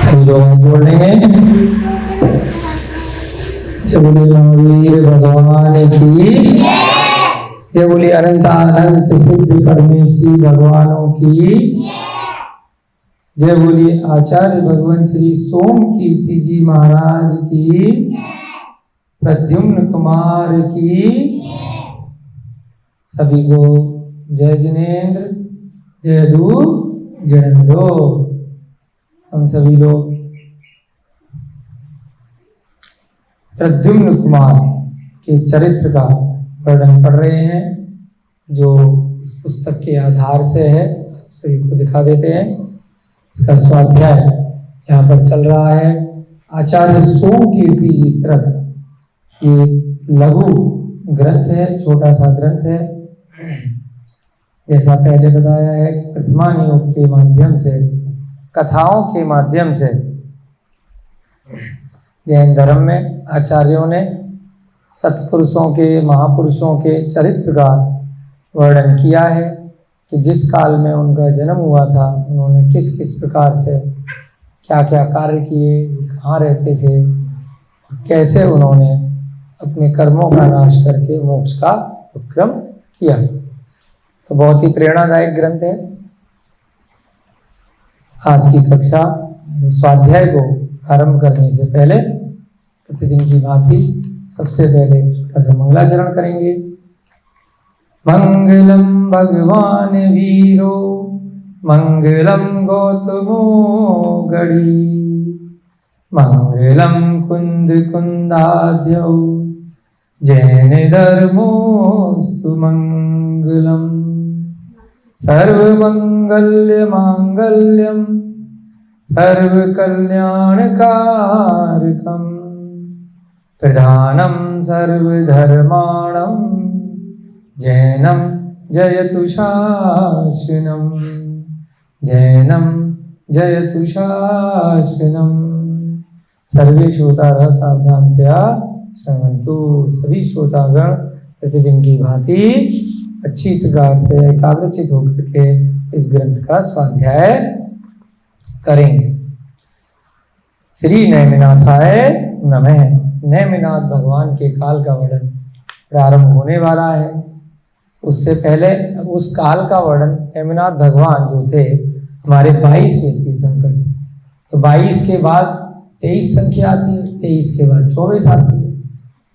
सभी लोग बोल लेंगे जय बोले महावीर भगवान की, जय बोले अनंत अनंत सिद्ध परमेश्वरी भगवानों की, जय बोलिए आचार्य भगवान श्री सोम कीर्ति जी महाराज की, प्रद्युम्न कुमार की। सभी को जय जिनेन्द्र, जय दू जयंदो। हम सभी लोग प्रद्युम्न कुमार के चरित्र का वर्णन पढ़ रहे हैं, जो इस पुस्तक के आधार से है। सभी को दिखा देते हैं। इसका स्वाध्याय यहाँ पर चल रहा है। आचार्य सोम कीर्ति जी कृत ये लघु ग्रंथ है, छोटा सा ग्रंथ है। जैसा पहले बताया है कि प्रथमान योग के माध्यम से, कथाओं के माध्यम से जैन धर्म में आचार्यों ने सत्पुरुषों के, महापुरुषों के चरित्र का वर्णन किया है कि जिस काल में उनका जन्म हुआ था, उन्होंने किस किस प्रकार से क्या क्या कार्य किए, कहाँ रहते थे, कैसे उन्होंने अपने कर्मों का नाश करके मोक्ष का उपक्रम किया। तो बहुत ही प्रेरणादायक ग्रंथ है। आज की कक्षा स्वाध्याय को आरंभ करने से पहले प्रतिदिन की भांति सबसे पहले मंगलाचरण करेंगे। मंगलम भगवान वीरो मंगलम गौतमो गणी, मंगलम कुंद कुंदाद्यौ जैन धर्मोस्तु मंगलम, सर्वमंगल्य मांगल्यम सर्वकल्याणकारकम, प्रधानम सर्वधर्माणं जैनम जयतु शासनम, जैनम जयतु शासनम। सर्वे श्रोतारः सावधानतया श्रवन्तु। सभी श्रोतागण प्रतिदिन की भांति अच्छी प्रकार से एकाग्रचित होकर के इस ग्रंथ का स्वाध्याय करेंगे। श्री नैमिनाथाय नमः। नैमिनाथ भगवान के काल का वर्णन प्रारंभ होने वाला है। उससे पहले उस काल का वर्णन, नैमिनाथ भगवान जो थे हमारे 22वें तीर्थंकर थे। तो 22 के बाद 23 संख्या आती है, 23 के बाद 24 आती है।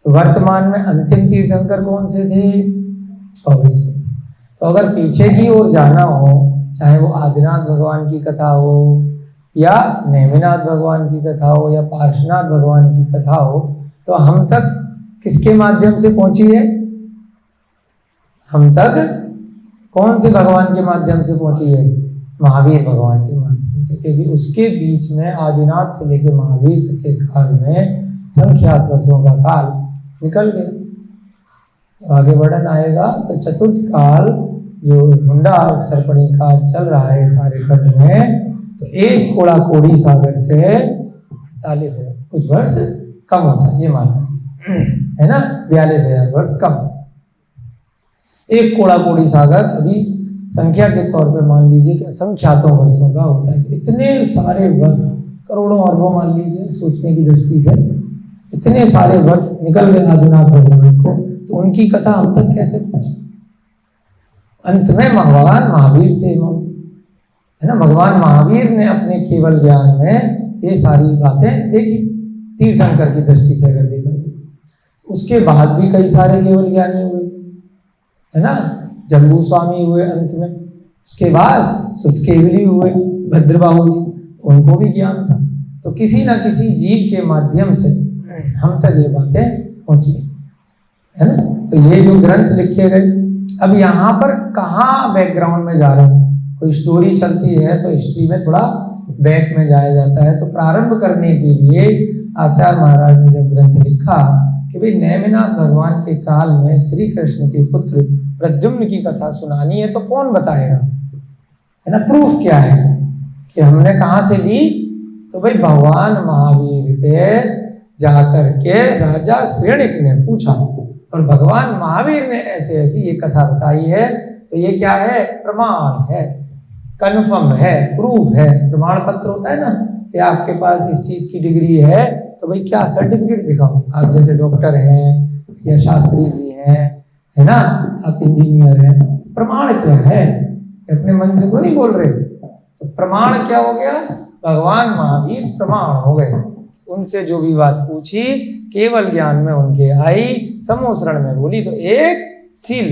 तो वर्तमान में अंतिम तीर्थंकर कौन से थे? 24। तो अगर पीछे की ओर जाना हो, चाहे वो आदिनाथ भगवान की कथा हो या नैमिनाथ भगवान की कथा हो या पार्श्वनाथ भगवान की कथा हो, तो हम तक किसके माध्यम से पहुंची है? हम तक कौन से भगवान के माध्यम से पहुंची है? महावीर भगवान के माध्यम से, क्योंकि उसके बीच में आदिनाथ से लेकर महावीर तक के काल में संख्यात वर्षों का काल निकल गया। आगे वर्णन आएगा तो चतुर्थ काल जो मुंडा सर्पणी काल चल रहा है सारे खंड में, तो एक कोड़ा कोड़ी सागर से 48 कुछ वर्ष कम होता है, ये माना है ना, 42,000 वर्ष कम। एक कोड़ा कोड़ी सागर अभी संख्या के तौर पे मान लीजिए कि असंख्यातों वर्षों का होता है। इतने सारे वर्ष, करोड़ों अरबों मान लीजिए, सोचने की दृष्टि से इतने सारे वर्ष निकल गए आदिनाथ भगवान को, तो उनकी कथा हम तक कैसे पहुंची? अंत में भगवान महावीर से है ना, भगवान महावीर ने अपने केवल ज्ञान में ये सारी बातें देखी, तीर्थंकर की दृष्टि से अगर देखा तो। उसके बाद भी कई सारे केवल ज्ञानी हुए, है ना, जम्बू स्वामी हुए अंत में, उसके बाद सुतकेवली हुए, भद्रबाहु जी, उनको भी ज्ञान था। तो किसी ना किसी जीव के माध्यम से हम तक ये बातें पहुंची, है ना। तो ये जो ग्रंथ लिखे गए, अब यहाँ पर कहाँ बैकग्राउंड में जा रहे हैं, कोई स्टोरी चलती है तो हिस्ट्री में थोड़ा बैक में जाया जाता है। तो प्रारंभ करने के लिए आचार्य महाराज ने जब ग्रंथ लिखा कि भाई नैमिनाथ भगवान के काल में श्री कृष्ण के पुत्र प्रद्युम्न की कथा सुनानी है, तो कौन बताएगा, है ना, प्रूफ क्या है कि हमने कहाँ से ली? तो भाई भगवान महावीर पे जाकर के राजा श्रेणिक ने पूछा और भगवान महावीर ने ऐसे ऐसी ये कथा बताई है। तो ये क्या है? प्रमाण है, कन्फर्म है, प्रूफ है। प्रमाण पत्र होता है ना, कि आपके पास इस चीज की डिग्री है तो भाई क्या सर्टिफिकेट दिखाओ। आप जैसे डॉक्टर हैं या शास्त्री जी हैं, है ना, आप इंजीनियर हैं, प्रमाण क्या है? अपने मन से तो नहीं बोल रहे। तो प्रमाण क्या हो गया? भगवान महावीर प्रमाण हो गए। उनसे जो भी बात पूछी केवल ज्ञान में उनके आई, समूह शरण में बोली तो एक सील।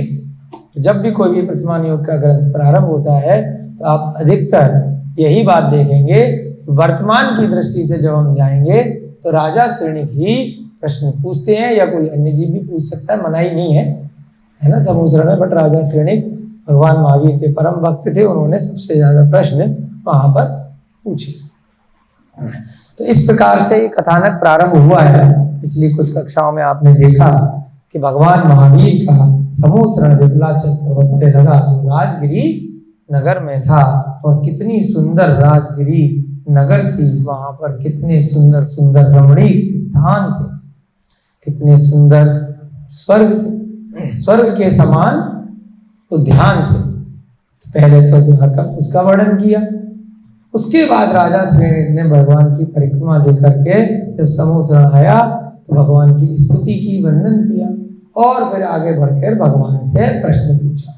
तो जब भी कोई भी प्रतिमान योग का ग्रंथ प्रारंभ होता है तो आप अधिकतर यही बात देखेंगे। वर्तमान की दृष्टि से जब हम जाएंगे तो राजा श्रेणिक ही प्रश्न पूछते हैं, या कोई अन्य जीव भी पूछ सकता है, मनाही नहीं है, है ना, समूह शरण में। बट राजा श्रेणिक भगवान महावीर के परम भक्त थे, उन्होंने सबसे ज्यादा प्रश्न वहां पर पूछे। तो इस प्रकार से कथानक प्रारंभ हुआ है। पिछली कुछ कक्षाओं में आपने देखा कि भगवान महावीर का समूह शरण विमलाचल पर्वत पे लगा, जो राजगिरी नगर में था। और कितनी सुंदर राजगिरी नगर थी, वहां पर कितने सुंदर सुंदर रमणीक स्थान थे, कितने सुंदर स्वर्ग थे, स्वर्ग के समान उद्यान थे। तो पहले तो द्वारका उसका वर्णन किया, उसके बाद राजा श्रेणिक ने भगवान की परिक्रमा देकर के जब समूह शरण आया तो भगवान की स्तुति की, वंदन किया, और फिर आगे बढ़कर भगवान से प्रश्न पूछा।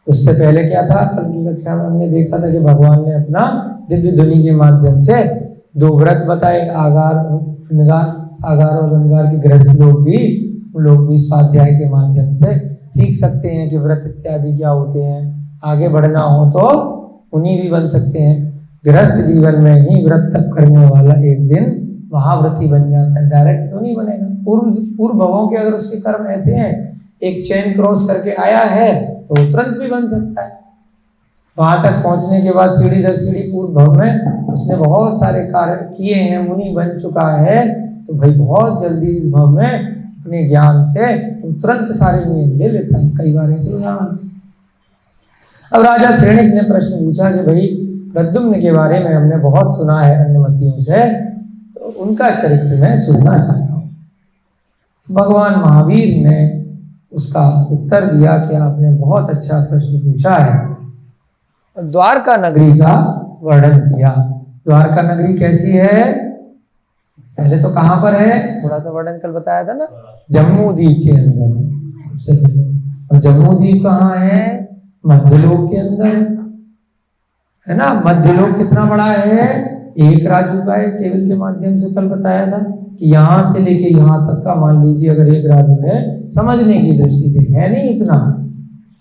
उससे पहले क्या था? कल की कक्षा में हमने देखा था कि भगवान ने अपना दिव्य ध्वनि के माध्यम से 2 व्रत बताए, आगार अनगार, सागार और अनगार के गृहस्थ लोग भी स्वाध्याय के माध्यम से सीख सकते हैं कि व्रत इत्यादि क्या होते हैं। आगे बढ़ना हो तो उन्हीं भी बन सकते हैं। गृहस्थ जीवन में ही व्रत तप करने वाला एक दिन महाव्रती बन जाता है, डायरेक्ट तो नहीं बनेगा। पूर्व भवों के अगर उसके कर्म ऐसे हैं, एक चैन क्रॉस करके आया है तो तुरंत भी बन सकता है। वहां तक पहुंचने के बाद सीढ़ी दर सीढ़ी पूर्व भव में उसने बहुत सारे कार्य किए हैं, मुनि बन चुका है, तो भाई बहुत जल्दी इस भव में अपने ज्ञान से तुरंत सारे नियम ले लेता है। कई बार ऐसे उदाहरण। अब राजा श्रेणिक ने प्रश्न पूछा कि भाई प्रद्युम्न के बारे में हमने बहुत सुना है अन्यमतियों से, तो उनका चरित्र मैं सुनना चाहता हूँ। भगवान महावीर ने उसका उत्तर दिया कि आपने बहुत अच्छा प्रश्न पूछा है। द्वारका नगरी का वर्णन किया। द्वारका नगरी कैसी है? पहले तो कहाँ पर है? थोड़ा सा वर्णन कल बताया था ना, जम्मू द्वीप के अंदर सबसे पहले। और जम्मू द्वीप कहाँ है? मध्यलोक के अंदर है ना। मध्यलोक कितना बड़ा है? एक राजू का है। टेबल के माध्यम से कल बताया था कि यहाँ से लेके यहाँ तक का मान लीजिए अगर एक राजू है, समझने की दृष्टि से है नहीं इतना,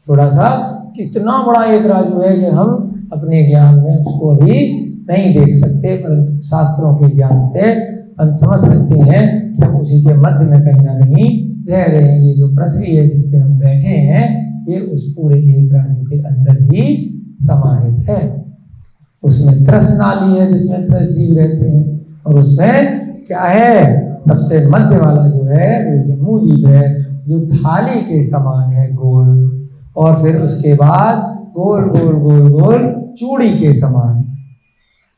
थोड़ा सा कितना बड़ा एक राजू है कि हम अपने ज्ञान में उसको अभी नहीं देख सकते, परंतु शास्त्रों के ज्ञान से हम समझ सकते हैं कि हम उसी के मध्य में कहीं ना कहीं रह रहे हैं। ये जो पृथ्वी है जिस पे हम बैठे हैं, ये उस पूरे एक राजू के अंदर ही समाहित है। उसमें त्रस नाली है जिसमें त्रस जीव रहते हैं, और उसमें क्या है? सबसे मध्य वाला जो है वो जम्मू द्वीप है, जो थाली के समान है, गोल, और फिर उसके बाद गोल गोल गोल गोल चूड़ी के समान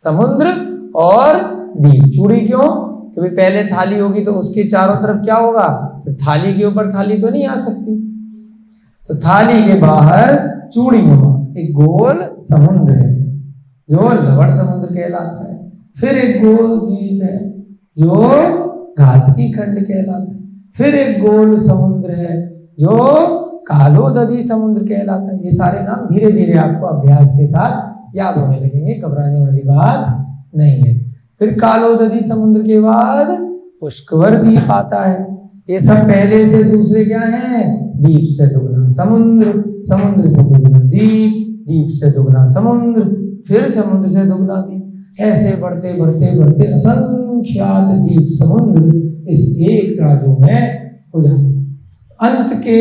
समुद्र और द्वीप। चूड़ी क्यों? क्योंकि पहले थाली होगी तो उसके चारों तरफ क्या होगा? तो थाली के ऊपर थाली तो नहीं आ सकती, तो थाली के बाहर चूड़ी नुमा एक गोल समुद्र है जो लवण समुद्र कहलाता है। फिर एक गोल द्वीप है जो घातकी खंड कहलाता है। फिर एक गोल समुद्र है जो कालोदधी समुद्र कहलाता है। ये सारे नाम धीरे धीरे आपको अभ्यास के साथ याद होने लगेंगे, घबराने वाली बात नहीं है। फिर कालोदधी समुद्र के बाद पुष्कर द्वीप आता है। ये सब पहले से दूसरे क्या है? द्वीप से दुगना समुद्र, समुद्र से दुगना द्वीप, द्वीप से दुगना समुद्र, फिर समुद्र से दुगना द्वीप। ऐसे बढ़ते बढ़ते बढ़ते असंख्यात द्वीप समुद्र इस एक राजू में हो जाते। अंत के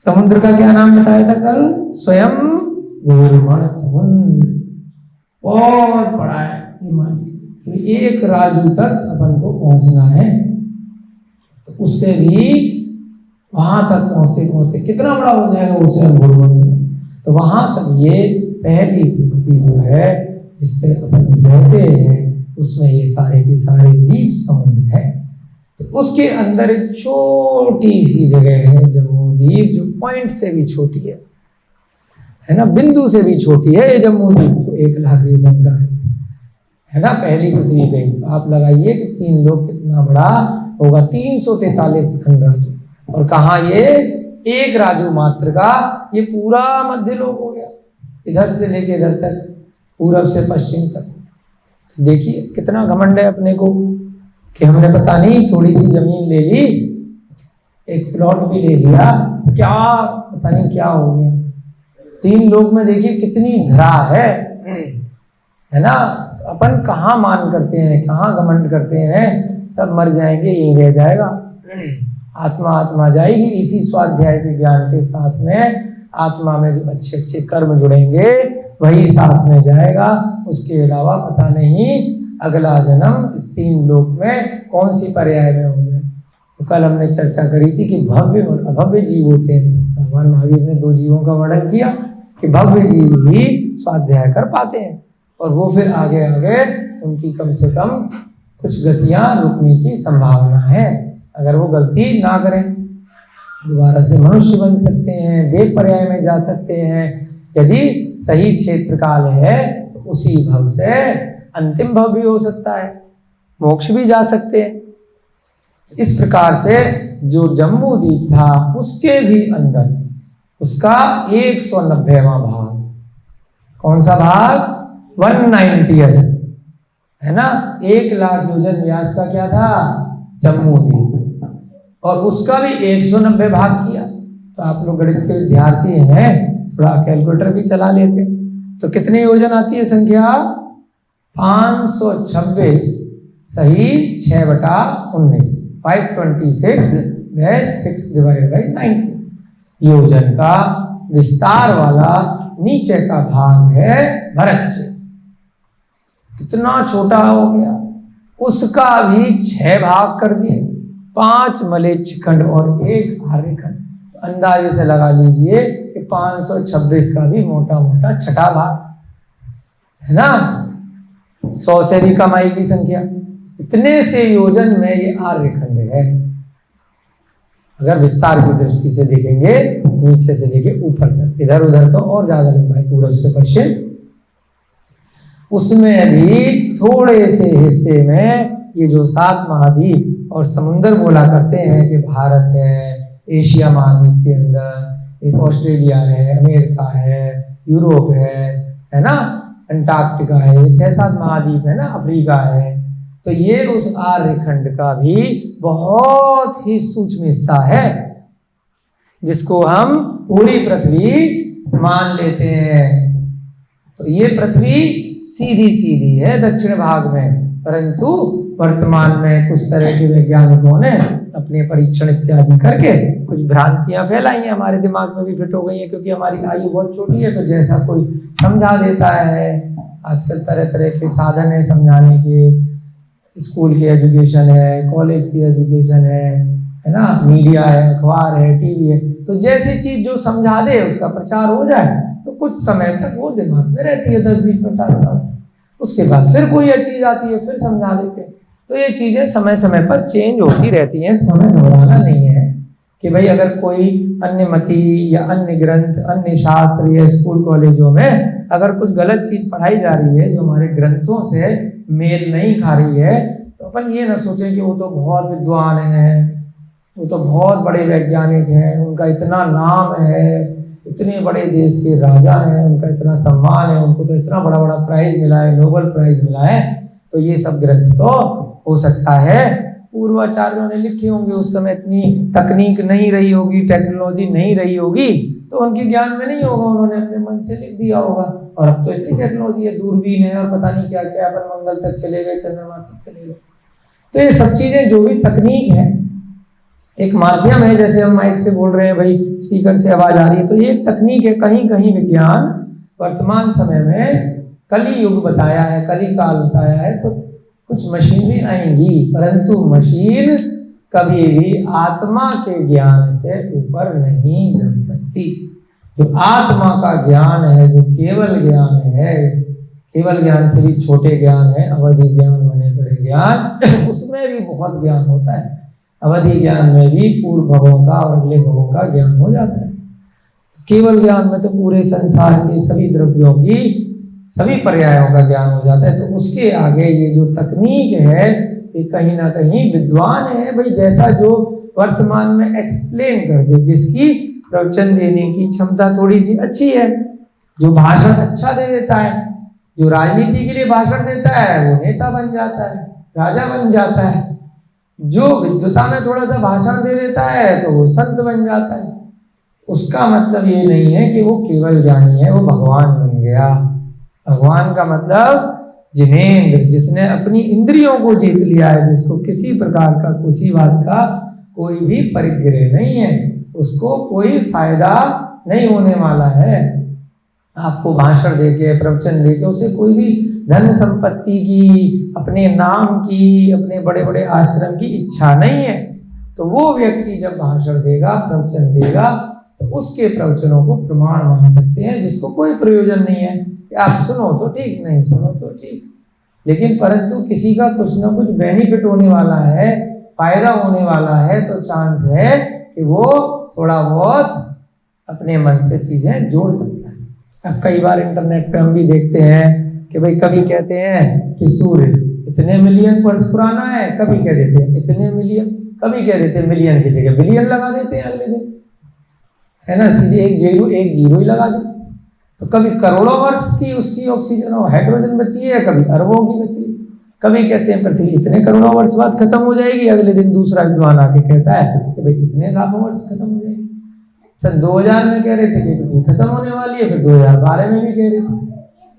समुद्र का क्या नाम बताया था कल? स्वयं गोलमण समुद्र। बहुत बड़ा है, एक राजू तक अपन को पहुंचना है, तो उससे भी वहां तक पहुंचते पहुंचते कितना बड़ा हो जाएगा वो स्वयं गोलमण समुद्र। तो वहां तक ये पहली पृथ्वी जो है जिस पे अपन रहते हैं, उसमें ये सारे के सारे द्वीप समुद्र है। तो उसके अंदर एक छोटी सी जगह है जम्मू द्वीप, जो पॉइंट से भी छोटी है ना, बिंदु से भी छोटी है ये जम्मू द्वीप, जो 1 लाख योजन का है। है ना, पहली पृथ्वी पे। तो आप लगाइए कि 3 लोक कितना बड़ा होगा, 343 खंड राजू। और कहा ये एक राजू मात्र का ये पूरा मध्य लोक हो गया, इधर से लेके इधर तक, पूरब से पश्चिम तक। तो देखिए कितना घमंड है अपने को कि हमने पता नहीं थोड़ी सी जमीन ले ली, एक प्लॉट भी ले लिया, तो क्या पता नहीं क्या हो गया। 3 लोक में देखिए कितनी धरा है ना। तो अपन कहाँ मान करते हैं, कहाँ घमंड करते हैं, सब मर जाएंगे, यही रह जाएगा। आत्मा आत्मा जाएगी। इसी स्वाध्याय के ज्ञान के साथ में आत्मा में जो अच्छे अच्छे कर्म जुड़ेंगे वही साथ में जाएगा। उसके अलावा पता नहीं अगला जन्म इस 3 लोक में कौन सी पर्याय में हो जाए। तो कल हमने चर्चा करी थी कि भव्य और अभव्य जीव होते हैं। भगवान महावीर ने 2 जीवों का वर्णन किया कि भव्य जीव ही स्वाध्याय कर पाते हैं, और वो फिर आगे आगे उनकी कम से कम कुछ गतियां रुकने की संभावना है। अगर वो गलती ना करें दोबारा से मनुष्य बन सकते हैं, देव पर्याय में जा सकते हैं। यदि सही क्षेत्र काल है तो उसी भव से अंतिम भव भी हो सकता है, मोक्ष भी जा सकते हैं। इस प्रकार से जो जम्मू द्वीप था उसके भी अंदर उसका 190वां भाग, कौन सा भाग, 190th है ना, 1 लाख योजन व्यास का क्या था, जम्मू द्वीप, और उसका भी 190 भाग किया। तो आप लोग गणित के विद्यार्थी हैं, थोड़ा कैलकुलेटर भी चला लेते, तो कितने योजन आती है संख्या, 526 सही 6/19, 526/6/90 योजन का विस्तार वाला नीचे का भाग है भरत क्षेत्र। कितना छोटा हो गया, उसका भी 6 भाग कर दिए, 5 मलेच्छ खंड और 1 आर्यखंड। तो अंदाजे से लगा लीजिए कि 526 का भी मोटा मोटा छठा भाग है ना, 100 से भी कम आएगी संख्या। इतने से योजन में ये आर्यखंड है। अगर विस्तार की दृष्टि से देखेंगे नीचे से लेके ऊपर तक, इधर उधर तो और ज्यादा लंबाई, पूर्व से पश्चिम, उसमें भी थोड़े से हिस्से में ये जो 7 महाद्वीप और समुंदर बोला करते हैं कि भारत है, एशिया महाद्वीप के अंदर एक ऑस्ट्रेलिया है, अमेरिका है, यूरोप है ना, अंटार्कटिका है, 6-7 महाद्वीप है ना, अफ्रीका है। तो ये उस आर्यखंड का भी बहुत ही सूक्ष्म हिस्सा है जिसको हम पूरी पृथ्वी मान लेते हैं। तो ये पृथ्वी सीधी सीधी है दक्षिण भाग में, परंतु वर्तमान में कुछ तरह के वैज्ञानिकों ने अपने परीक्षण इत्यादि करके कुछ भ्रांतियां फैलाई हैं, हमारे दिमाग में भी फिट हो गई हैं, क्योंकि हमारी आयु बहुत छोटी है। तो जैसा कोई समझा देता है, आजकल तरह तरह के साधन है समझाने के, स्कूल की एजुकेशन है, कॉलेज की एजुकेशन है ना, मीडिया है, अखबार है, टीवी है, तो जैसी चीज जो समझा दे उसका प्रचार हो जाए तो कुछ समय तक वो दिमाग में रहती है, 10, 20, 50 साल। उसके बाद फिर कोई चीज आती है, फिर समझा देते हैं। तो ये चीजें समय समय पर चेंज होती रहती हैं। तो हमें घबराना नहीं है कि भाई अगर कोई अन्य मति या अन्य ग्रंथ, अन्य शास्त्र या स्कूल कॉलेजों में अगर कुछ गलत चीज पढ़ाई जा रही है जो हमारे ग्रंथों से मेल नहीं खा रही है, तो अपन ये ना सोचें कि वो तो बहुत विद्वान हैं, वो तो बहुत बड़े वैज्ञानिक हैं, उनका इतना नाम है, इतने बड़े देश के राजा हैं, उनका इतना सम्मान है, उनको तो इतना बड़ा बड़ा प्राइज मिला है, नोबेल प्राइज मिला है। तो ये सब ग्रंथ तो हो सकता है पूर्वाचार्यों ने लिखे होंगे, उस समय इतनी तकनीक नहीं रही होगी, टेक्नोलॉजी नहीं रही होगी, तो उनके ज्ञान में नहीं होगा, उन्होंने अपने मन से लिख दिया होगा। और अब तो इतनी टेक्नोलॉजी है, दूरबीन है और पता नहीं क्या क्या, अपन मंगल तक चले गए, चंद्रमा तक चले गए। तो ये सब चीजें जो भी तकनीक है, एक माध्यम है, जैसे हम माइक से बोल रहे हैं भाई, स्पीकर से आवाज आ रही है, तो ये एक तकनीक है। कहीं कहीं विज्ञान वर्तमान समय में कली युग बताया है, कली काल बताया है, तो कुछ मशीनें आएंगी, परंतु मशीन कभी भी आत्मा के ज्ञान से ऊपर नहीं जा सकती। जो आत्मा का ज्ञान है, जो केवल ज्ञान है, केवल ज्ञान से भी छोटे ज्ञान है, अवधि ज्ञान, बने बड़े ज्ञान, उसमें भी बहुत ज्ञान होता है। अवधि ज्ञान में भी पूर्व भवों का और अगले भवों का ज्ञान हो जाता है। केवल ज्ञान में तो पूरे संसार के सभी द्रव्यों की सभी पर्यायों का ज्ञान हो जाता है। तो उसके आगे ये जो तकनीक है ये कहीं ना कहीं विद्वान है भाई, जैसा जो वर्तमान में एक्सप्लेन कर दे, जिसकी प्रवचन देने की क्षमता थोड़ी सी अच्छी है, जो भाषण अच्छा दे देता है, जो राजनीति के लिए भाषण देता है वो नेता बन जाता है, राजा बन जाता है, जो विद्वता में थोड़ा सा भाषण दे देता है तो वो संत बन जाता है। उसका मतलब ये नहीं है कि वो केवल ज्ञानी है, वो भगवान बन गया। भगवान का मतलब जिनेंद्र, जिसने अपनी इंद्रियों को जीत लिया है, जिसको किसी प्रकार का किसी बात का कोई भी परिग्रह नहीं है, उसको कोई फायदा नहीं होने वाला है। आपको भाषण देके, प्रवचन देके उसे कोई भी धन संपत्ति की, अपने नाम की, अपने बड़े बड़े आश्रम की इच्छा नहीं है। तो वो व्यक्ति जब भाषण देगा, प्रवचन देगा, तो उसके प्रवचनों को प्रमाण मान सकते हैं, जिसको कोई प्रयोजन नहीं है कि आप सुनो तो ठीक, नहीं सुनो तो ठीक, लेकिन परंतु किसी का कुछ ना कुछ बेनिफिट होने वाला है, फायदा होने वाला है, तो चांस है कि वो थोड़ा बहुत अपने मन से चीजें जोड़ सकता है। अब कई बार इंटरनेट पे हम भी देखते हैं कि भाई कभी कहते हैं कि सूर्य इतने मिलियन वर्ष पुराना है, कभी कह देते हैं इतने मिलियन, कभी कह देते हैं मिलियन की जगह बिलियन लगा देते हैं अगले दिन, है ना, सीधे एक जीरो ही लगा दी। तो कभी करोड़ों वर्ष की उसकी ऑक्सीजन और हाइड्रोजन बची है, कभी अरबों की बची है। कभी कहते हैं पृथ्वी इतने करोड़ों वर्ष बाद खत्म हो जाएगी, अगले दिन दूसरा विद्वान आके कहता है कि भाई इतने लाखों वर्ष खत्म हो जाएगी। सन 2000 में कह रहे थे कि पृथ्वी खत्म होने वाली है, फिर 2012 में भी कह रहे थे।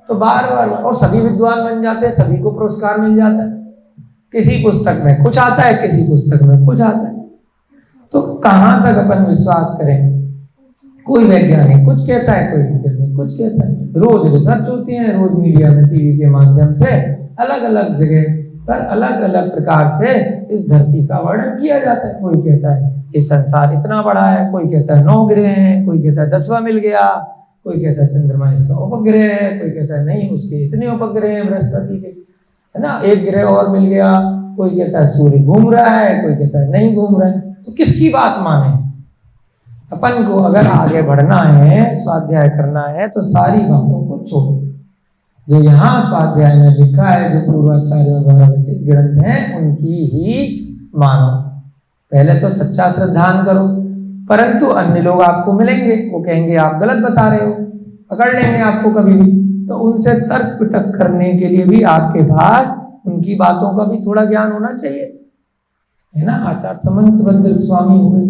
तो बार बार, और सभी विद्वान बन जाते हैं, सभी को पुरस्कार मिल जाता है। किसी पुस्तक में कुछ आता है, किसी पुस्तक में कुछ आता है। तो कहाँ तक अपन विश्वास करें? कोई वैज्ञानिक कुछ कहता है, कोई वैज्ञानिक कुछ कहता है। रोज रिसर्च होती है, रोज मीडिया में, टीवी के माध्यम से अलग अलग जगह पर अलग अलग प्रकार से इस धरती का वर्णन किया जाता है। कोई कहता है ये संसार इतना बड़ा है, कोई कहता है 9 ग्रह हैं, कोई कहता है 10वां मिल गया, कोई कहता है चंद्रमा इसका उपग्रह है, कोई कहता है नहीं उसके इतने उपग्रह हैं बृहस्पति के, है ना, एक ग्रह और मिल गया, कोई कहता है सूर्य घूम रहा है, कोई कहता है नहीं घूम रहा है। तो किसकी बात माने? अपन को अगर आगे बढ़ना है, स्वाध्याय करना है, तो सारी बातों को छोड़ो। जो यहाँ स्वाध्याय में लिखा है, जो पूर्वाचार्यों द्वारा रचित ग्रंथ हैं, उनकी ही मानो। पहले तो सच्चा श्रद्धान करो, परंतु अन्य लोग आपको मिलेंगे, वो कहेंगे आप गलत बता रहे हो, पकड़ लेंगे आपको कभी भी। तो उनसे तर्क वितर्क करने के लिए भी आपके पास उनकी बातों का भी थोड़ा ज्ञान होना चाहिए, है ना। आचार्य समंत भद्र स्वामी हुए,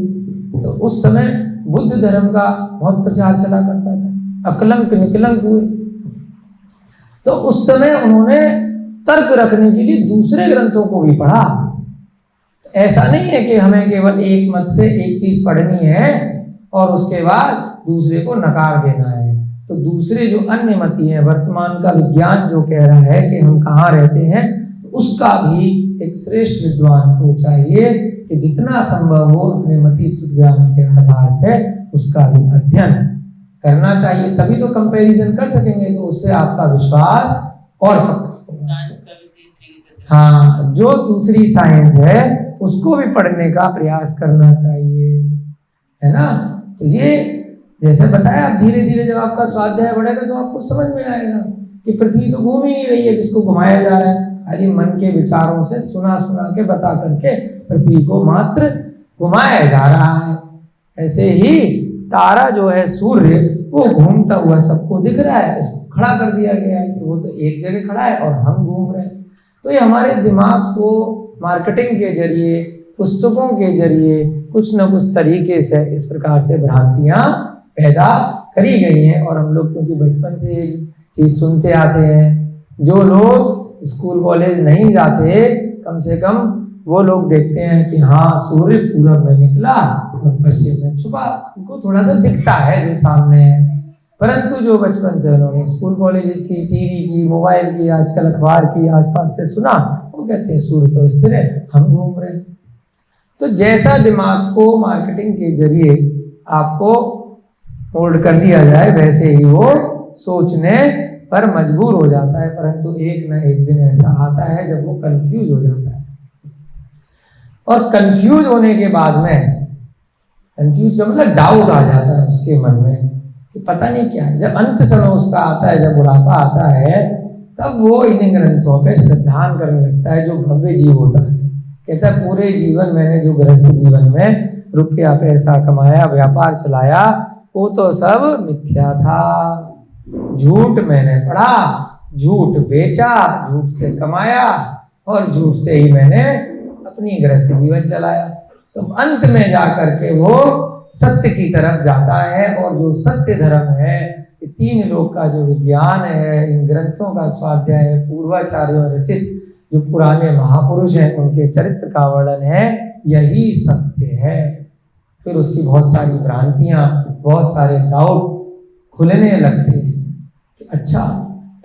तो उस समय बुद्ध धर्म का बहुत प्रचार चला करता था, अकलंक निकलंक हुए। तो उस समय उन्होंने तर्क रखने के लिए दूसरे ग्रंथों को भी पढ़ा। ऐसा नहीं है कि हमें केवल एक मत से एक चीज पढ़नी है और उसके बाद दूसरे को नकार देना है। तो दूसरे जो अन्य मती हैं, वर्तमान का विज्ञान जो कह रहा है कि हम कहाँ रहते हैं, तो उसका भी एक श्रेष्ठ विद्वान को चाहिए कि जितना संभव हो अपने मति शुद्ध ज्ञान के आधार से उसका भी अध्ययन करना चाहिए। तभी तो कंपैरिजन कर सकेंगे, तो उससे आपका विश्वास और पक्का। हाँ, जो दूसरी साइंस है उसको भी पढ़ने का प्रयास करना चाहिए, है ना। तो ये जैसे बताया, धीरे धीरे जब आपका स्वाध्याय बढ़ेगा तो आपको समझ में आएगा कि पृथ्वी तो घूम ही नहीं रही है जिसको घुमाया जा रहा है, खाली मन के विचारों से सुना के बता करके पृथ्वी को मात्र घुमाया जा रहा है। ऐसे ही तारा जो है सूर्य, वो घूमता हुआ सबको दिख रहा है, उसको खड़ा कर दिया गया है कि वो तो एक जगह खड़ा है और हम घूम रहे हैं। तो ये हमारे दिमाग को मार्केटिंग के जरिए, पुस्तकों के जरिए कुछ न कुछ तरीके से इस प्रकार से भ्रांतियां पैदा करी गई हैं। और हम लोग क्योंकि बचपन से ये चीज सुनते आते हैं, जो लोग स्कूल कॉलेज नहीं जाते, कम से कम वो लोग देखते हैं कि हाँ सूर्य पूरब में निकला और पश्चिम में छुपा, उनको थोड़ा सा दिखता है जो सामने है। परंतु जो बचपन से उन्होंने स्कूल कॉलेज की, टीवी की, मोबाइल की, आजकल अखबार की आसपास से सुना, वो कहते हैं सूर्य तो स्थिर है, हम घूम रहे हैं। तो जैसा दिमाग को मार्केटिंग के जरिए आपको मोल्ड कर दिया जाए, वैसे ही वो सोचने पर मजबूर हो जाता है। परंतु एक न एक दिन ऐसा आता है जब वो कंफ्यूज हो जाता है, और कंफ्यूज होने के बाद में, कंफ्यूज का मतलब डाउट आ जाता है उसके मन में कि पता नहीं क्या है। जब अंत समय उसका आता है, जब बुढ़ापा आता है, तब वो इन ग्रंथों पे श्रद्धान करने लगता है, जो भव्य जीव होता है। कहता है पूरे जीवन मैंने जो गृहस्थ जीवन में रुपया पैसा कमाया, व्यापार चलाया, वो तो सब मिथ्या था। झूठ मैंने पढ़ा, झूठ बेचा, झूठ से कमाया और झूठ से ही मैंने अपनी गृहस्थ जीवन चलाया। तो अंत में जाकर के वो सत्य की तरफ जाता है, और जो सत्य धर्म है, तीन लोक का जो विज्ञान है, इन ग्रंथों का स्वाध्याय है, पूर्वाचार्यों रचित जो पुराने महापुरुष हैं उनके चरित्र का वर्णन है, यही सत्य है। फिर उसकी बहुत सारी भ्रांतियां, बहुत सारे डाउट खुलने लगते हैं कि अच्छा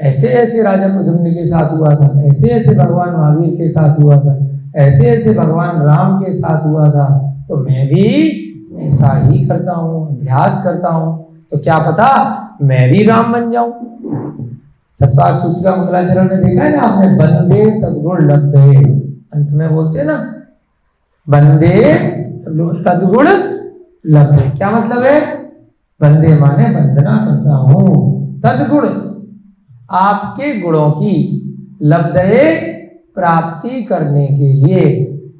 ऐसे ऐसे राजा प्रद्युम्न के साथ हुआ था, ऐसे ऐसे भगवान महावीर के साथ हुआ था, ऐसे ऐसे भगवान राम के साथ हुआ था, तो मैं भी ऐसा ही करता हूँ, अभ्यास करता हूँ, तो क्या पता मैं भी राम बन जाऊं। चतुर्थ सूत्र का मंगलाचरण में देखा है ना आपने, बंदे तद्गुण लब्धे, अंत में बोलते हैं ना बंदे तद्गुण लब्धे। क्या मतलब है? बंदे माने वंदना करता हूं, तद्गुण आपके गुणों की, लब्धे प्राप्ति करने के लिए।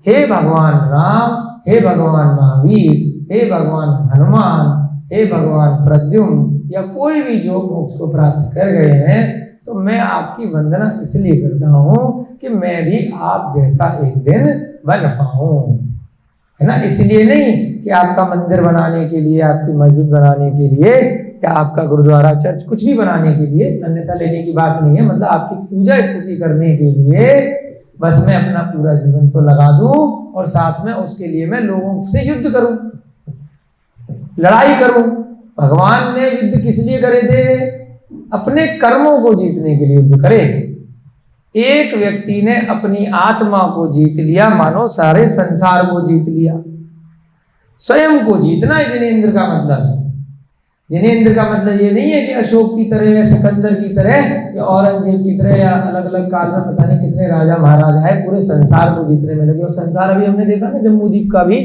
हे भगवान राम, हे भगवान महावीर, हे भगवान हनुमान, हे भगवान प्रद्युम्न, या कोई भी जो मोक्ष को प्राप्त कर गए हैं, तो मैं आपकी वंदना इसलिए करता हूँ कि मैं भी आप जैसा एक दिन बन पाऊं, है ना। इसलिए नहीं कि आपका मंदिर बनाने के लिए, आपकी मस्जिद बनाने के लिए, या आपका गुरुद्वारा चर्च कुछ भी बनाने के लिए, अन्यथा लेने की बात नहीं है। मतलब आपकी पूजा स्तुति करने के लिए बस मैं अपना पूरा जीवन तो लगा दूं, और साथ में उसके लिए मैं लोगों से युद्ध करूं, लड़ाई करूं। भगवान ने युद्ध किस लिए करे थे? अपने कर्मों को जीतने के लिए युद्ध करे। एक व्यक्ति ने अपनी आत्मा को जीत लिया, मानो सारे संसार को जीत लिया। स्वयं को जीतना है जिनेंद्र का मतलब। जिनेंद्र का मतलब ये नहीं है कि अशोक की तरह या सिकंदर की तरह या औरंगजेब की तरह या अलग अलग काल में पता नहीं कितने राजा महाराजा है पूरे संसार को जीतने में लगे। और संसार अभी हमने देखा ना जम्बूद्वीप का भी,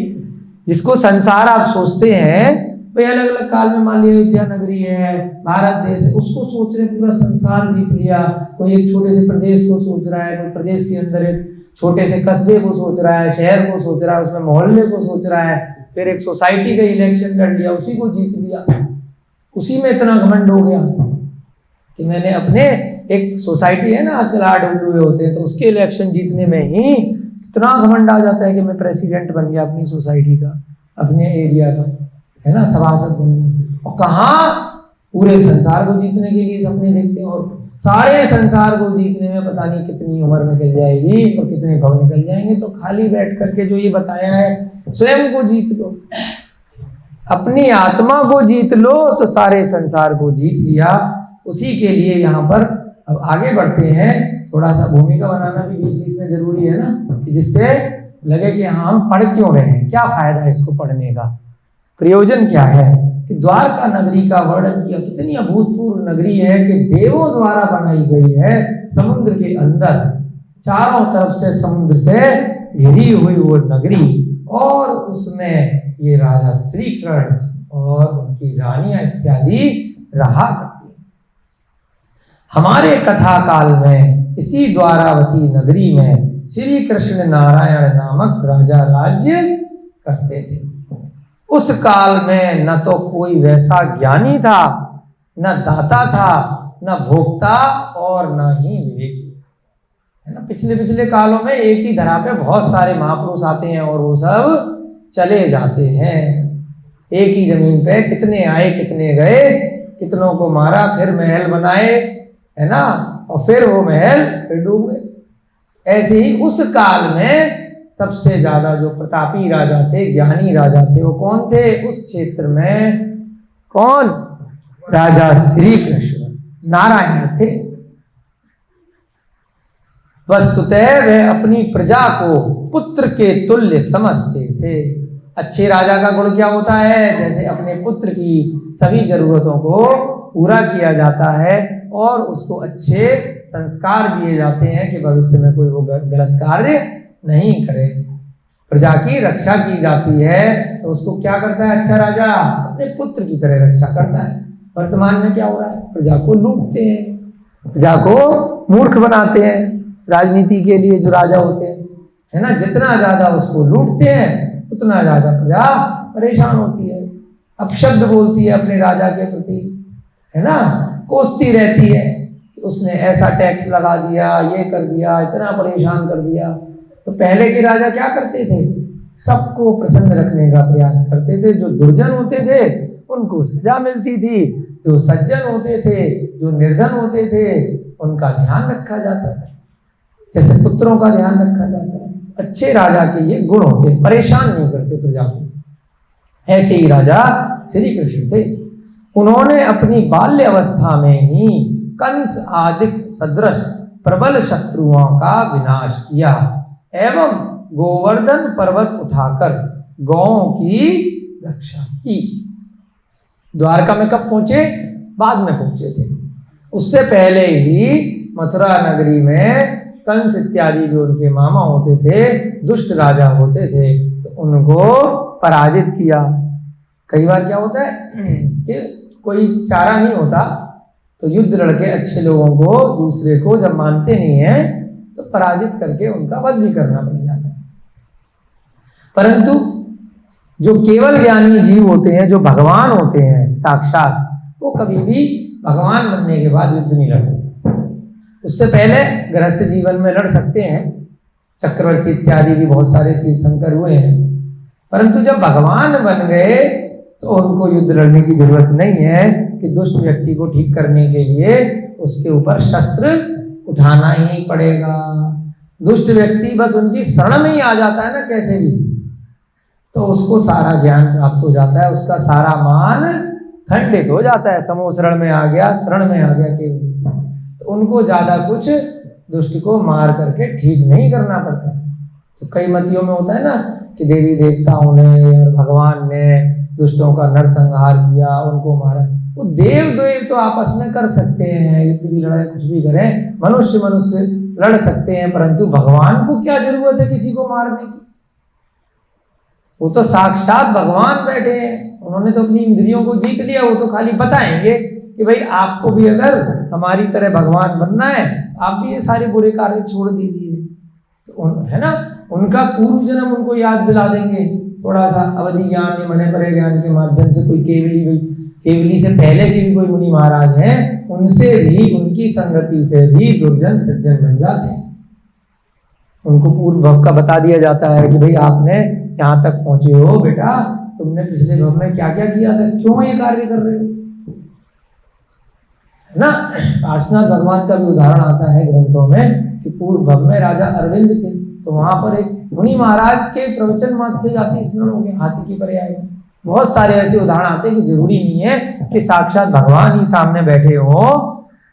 जिसको संसार आप सोचते हैं भाई अलग अलग काल में, मान लिया अयोध्या नगरी है, भारत देश है, उसको सोच रहे पूरा संसार जीत लिया। कोई एक छोटे से प्रदेश को सोच रहा है, कोई प्रदेश के अंदर एक छोटे से कस्बे को सोच रहा है, शहर को सोच रहा है, उसमें मोहल्ले को सोच रहा है, फिर एक सोसाइटी का इलेक्शन कर लिया, उसी को जीत लिया। उसी में इतना घमंड हो गया कि मैंने अपने, एक सोसाइटी है ना आजकल RWA होते हैं, तो उसके इलेक्शन जीतने में ही इतना घमंड आ जाता है कि मैं प्रेसिडेंट बन गया अपनी सोसाइटी का, अपने एरिया का, है ना, सभासद बन गया। और कहाँ पूरे संसार को जीतने के लिए सपने देखते हैं, और सारे संसार को जीतने में पता नहीं कितनी उम्र निकल जाएगी और कितने भाव निकल जाएंगे। तो खाली बैठ करके जो ये बताया है, स्वयं को जीत लो, अपनी आत्मा को जीत लो, तो सारे संसार को जीत लिया। उसी के लिए यहाँ पर अब आगे बढ़ते हैं। थोड़ा सा भूमिका बनाना भी बीच बीच में जरूरी है ना, कि जिससे लगे कि हाँ हम पढ़ क्यों रहे हैं, क्या फायदा है इसको पढ़ने का, प्रयोजन क्या है। कि द्वारका नगरी का वर्णन किया, कितनी अभूतपूर्व नगरी है कि देवों द्वारा बनाई गई है, समुद्र के अंदर, चारों तरफ से समुद्र से घिरी हुई वो नगरी, और उसमें ये राजा श्री कृष्ण और उनकी रानियां इत्यादि रहा करती। हमारे कथा काल में इसी द्वारावती नगरी में श्री कृष्ण नारायण नामक राजा राज्य करते थे। उस काल में न तो कोई वैसा ज्ञानी था, न दाता था, न भोक्ता, और न ही विवेकी, है ना। पिछले कालों में एक ही धरा पे बहुत सारे महापुरुष आते हैं और वो सब चले जाते हैं। एक ही जमीन पे कितने आए कितने गए, कितनों को मारा, फिर महल बनाए, है ना, और फिर वो महल फिर डूब गए। ऐसे ही उस काल में सबसे ज्यादा जो प्रतापी राजा थे, ज्ञानी राजा थे, वो कौन थे उस क्षेत्र में? कौन? राजा श्री कृष्ण नारायण थे। वस्तुतः वे अपनी प्रजा को पुत्र के तुल्य समझते थे। अच्छे राजा का गुण क्या होता है? जैसे अपने पुत्र की सभी जरूरतों को पूरा किया जाता है और उसको अच्छे संस्कार दिए जाते हैं कि भविष्य में कोई वो गलत कार्य नहीं करे। प्रजा की रक्षा की जाती है तो उसको क्या करता है अच्छा राजा? अपने पुत्र की तरह रक्षा करता है। वर्तमान में क्या हो रहा है? प्रजा को लूटते हैं, प्रजा को मूर्ख बनाते हैं। राजनीति के लिए जो राजा होते हैं, है ना, जितना ज्यादा उसको लूटते हैं उतना ज्यादा प्रजा परेशान होती है, अपशब्द बोलती है अपने राजा के प्रति, है ना, कोसती रहती है कि उसने ऐसा टैक्स लगा दिया, ये कर दिया, इतना परेशान कर दिया। तो पहले के राजा क्या करते थे? सबको प्रसन्न रखने का प्रयास करते थे। जो दुर्जन होते थे उनको सजा मिलती थी, जो सज्जन होते थे, जो निर्धन होते थे, उनका ध्यान रखा जाता था, जैसे पुत्रों का ध्यान रखा जाता है। अच्छे राजा के ये गुण होते, परेशान नहीं करते प्रजा को। ऐसे ही राजा श्री कृष्ण थे। उन्होंने अपनी बाल्य अवस्था में ही कंस आदि सदृश प्रबल शत्रुओं का विनाश किया एवं गोवर्धन पर्वत उठाकर गौओं की रक्षा की। द्वारका में कब पहुंचे? बाद में पहुंचे थे। उससे पहले ही मथुरा नगरी में कंस इत्यादि जो उनके मामा होते थे, दुष्ट राजा होते थे, तो उनको पराजित किया। कई बार क्या होता है कि कोई चारा नहीं होता तो युद्ध लड़के अच्छे लोगों को, दूसरे को जब मानते नहीं है तो पराजित करके उनका वध भी करना पड़ जाता है। परंतु जो केवल ज्ञानी जीव होते हैं, जो भगवान होते हैं साक्षात, वो कभी भी भगवान बनने के बाद युद्ध नहीं लड़ते। उससे पहले गृहस्थ जीवन में लड़ सकते हैं, चक्रवर्ती इत्यादि भी बहुत सारे तीर्थंकर हुए हैं, परंतु जब भगवान बन गए तो उनको युद्ध लड़ने की जरूरत नहीं है कि दुष्ट व्यक्ति को ठीक करने के लिए उसके ऊपर शस्त्र उठाना ही पड़ेगा। दुष्ट व्यक्ति बस उनकी शरण में ही आ जाता है ना, कैसे भी, तो उसको सारा ज्ञान प्राप्त हो जाता है, उसका सारा मान खंडित हो जाता है। समूह शरण में आ गया, शरण में आ गया केवल, तो उनको ज्यादा कुछ दुष्ट को मार करके ठीक नहीं करना पड़ता। तो कई मतियों में होता है ना कि देवी देवताओं ने और भगवान ने दुष्टों का नरसंहार किया, उनको मारा। वो देव तो आपस में कर सकते हैं, युद्ध भी लड़ाई कुछ भी करें, मनुष्य मनुष्य लड़ सकते हैं, परंतु भगवान को क्या जरूरत है किसी को मारने की? वो तो साक्षात भगवान बैठे हैं, उन्होंने तो अपनी इंद्रियों को जीत लिया। वो तो खाली बताएंगे कि भाई आपको भी अगर हमारी तरह भगवान बनना है, आप भी ये सारे बुरे कार्य छोड़ दीजिए। तो है ना, उनका पूर्व जन्म उनको याद दिला देंगे, थोड़ा सा अवधि ज्ञान या मने परे ज्ञान के माध्यम से। कोई केवली से पहले के भी कोई मुनि महाराज हैं, उनसे भी, उनकी संगति से भी दुर्जन सज्जन बन जाते हैं। उनको पूर्व भव का बता दिया जाता है कि भाई आपने यहाँ तक पहुंचे हो बेटा, तुमने पिछले भव में क्या क्या किया था, क्यों ये कार्य कर रहे हो, है ना। काशीनाथ भगवान का भी उदाहरण आता है ग्रंथों में कि पूर्व भव में राजा अरविंद थे, तो वहां पर एक मुनि महाराज के प्रवचन मात्र से जाति स्मरण हो गए, हाथी की पर्याय में। बहुत सारे ऐसे उदाहरण आते हैं कि जरूरी नहीं है कि साक्षात भगवान ही सामने बैठे हो,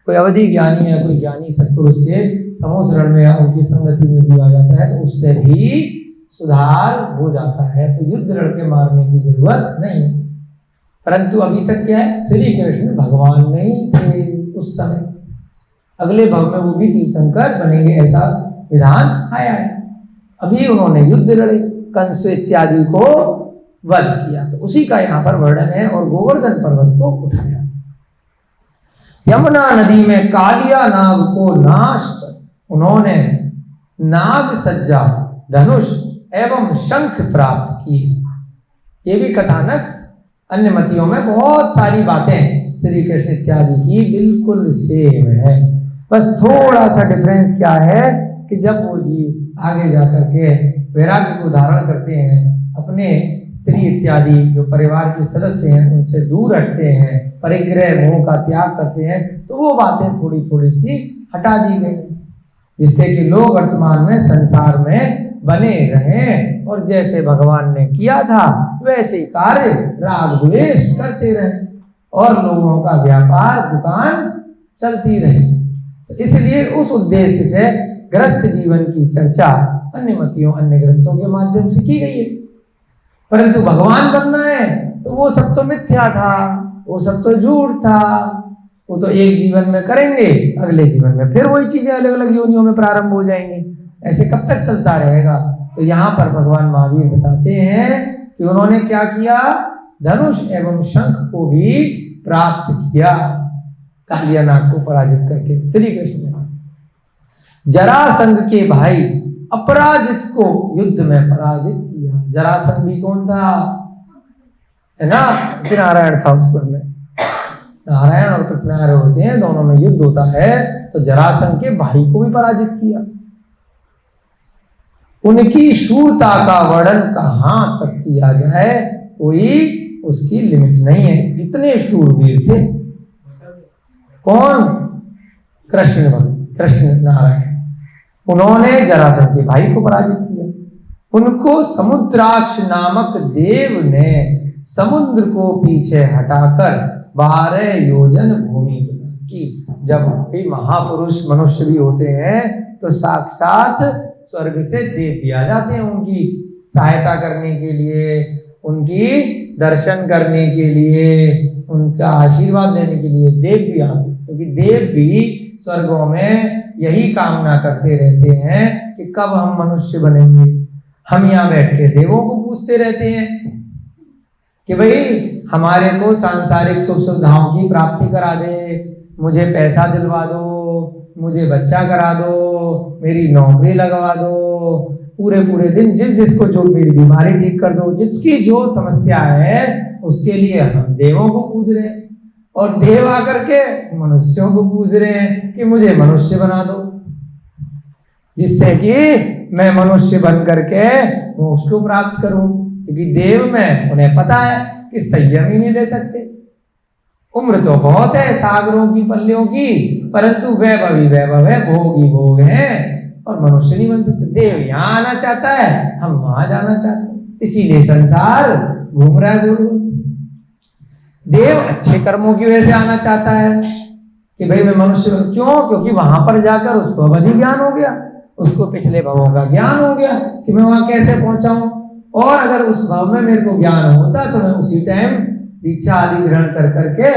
कोई अवधि ज्ञानी या कोई ज्ञानी सत्पुरुष के समूह शरण में या उनकी संगति में जीवा जाता है तो उससे भी सुधार हो जाता है। तो युद्ध लड़के मारने की जरूरत नहीं। परंतु अभी तक क्या है, श्री कृष्ण भगवान नहीं थे उस समय, अगले भव में वो भी तीर्थंकर बनेंगे ऐसा विधान आया है। अभी उन्होंने युद्ध लड़े, कंस इत्यादि को वध किया, तो उसी का यहाँ पर वर्णन है। और गोवर्धन पर्वत को उठाया, यमुना नदी में कालिया नाग को नाश कर उन्होंने नाग सज्जा, धनुष एवं शंख प्राप्त किए। ये भी कथानक अन्य मतियों में बहुत सारी बातें श्री कृष्ण इत्यादि की बिल्कुल सेम है, बस थोड़ा सा डिफरेंस क्या है कि जब वो जीव आगे जाकर के वैराग्य को धारण करते हैं, अपने स्त्री इत्यादि जो परिवार के सदस्य हैं उनसे दूर हटते हैं, परिग्रह मोह का त्याग करते हैं, तो वो बातें थोड़ी थोड़ी सी हटा दी गई, जिससे कि लोग वर्तमान में संसार में बने रहें और जैसे भगवान ने किया था वैसे कार्य राग द्वेष करते रहे और लोगों का व्यापार दुकान चलती रहे। तो इसलिए उस उद्देश्य से गृहस्थ जीवन की चर्चा अन्य मतियों, अन्य ग्रंथों के माध्यम से की गई है। परंतु भगवान बनना है तो वो सब तो मिथ्या था, वो सब तो झूठ था। वो तो एक जीवन में करेंगे, अगले जीवन में फिर वही चीजें अलग अलग योनियों में प्रारंभ हो जाएंगी। ऐसे कब तक चलता रहेगा? तो यहाँ पर भगवान महावीर बताते हैं कि उन्होंने क्या किया, धनुष एवं शंख को भी प्राप्त किया कालियानाग को पराजित करके श्री कृष्ण ने। जरासंध के भाई अपराजित को युद्ध में पराजित किया। जरासंध भी कौन था, है ना, नारायण था उस पर में। नारायण और पृथ्वीनारायण होते हैं, दोनों में युद्ध होता है, तो जरासंध के भाई को भी पराजित किया। उनकी शूरता का वर्णन कहां तक किया जाए, कोई उसकी लिमिट नहीं है, इतने शूरवीर थे। कौन? कृष्ण नारायण। उन्होंने जरासंध के भाई को पराजित किया। उनको समुद्राक्ष नामक देव ने समुद्र को पीछे हटाकर 12 योजन भूमि प्रदान की। जब कोई महापुरुष मनुष्य भी होते हैं तो साक्षात स्वर्ग से देव भी आ जाते हैं उनकी सहायता करने के लिए, उनकी दर्शन करने के लिए, उनका आशीर्वाद लेने के लिए देव भी आते हैं। क्योंकि देव भी स्वर्गों में यही कामना करते रहते हैं कि कब हम मनुष्य बनेंगे। हम यहाँ बैठ के देवों को पूछते रहते हैं कि भाई हमारे को सांसारिक सुख सुविधाओं की प्राप्ति करा दे, मुझे पैसा दिलवा दो, मुझे बच्चा करा दो, मेरी नौकरी लगवा दो, पूरे पूरे दिन जिसको जो मेरी बीमारी ठीक कर दो, जिसकी जो समस्या है उसके लिए हम देवों को पूज रहे हैं। और देव आकर के मनुष्यों को पूज रहे हैं कि मुझे मनुष्य बना दो, जिससे कि मैं मनुष्य बन करके मोक्ष को प्राप्त करूं। क्योंकि देव में उन्हें पता है कि संयम ही नहीं ले सकते। उम्र तो बहुत है सागरों की पल्लियों की, परंतु वैभव ही वैभव है, भोग ही भोग है, और मनुष्य नहीं बन सकते। देव यहाँ आना चाहता है, हम वहां जाना चाहते हैं, इसीलिए संसार घूम रहा है गोल। देव अच्छे कर्मों की वजह से आना चाहता है कि भाई मैं मनुष्य क्यों, क्योंकि वहां पर जाकर उसको अवधि ज्ञान हो गया, उसको पिछले भवों का ज्ञान हो गया कि मैं वहां कैसे पहुंचा हूं। और अगर उस भव में मेरे को ज्ञान होता तो मैं उसी टाइम दीक्षा आदि ग्रहण कर करके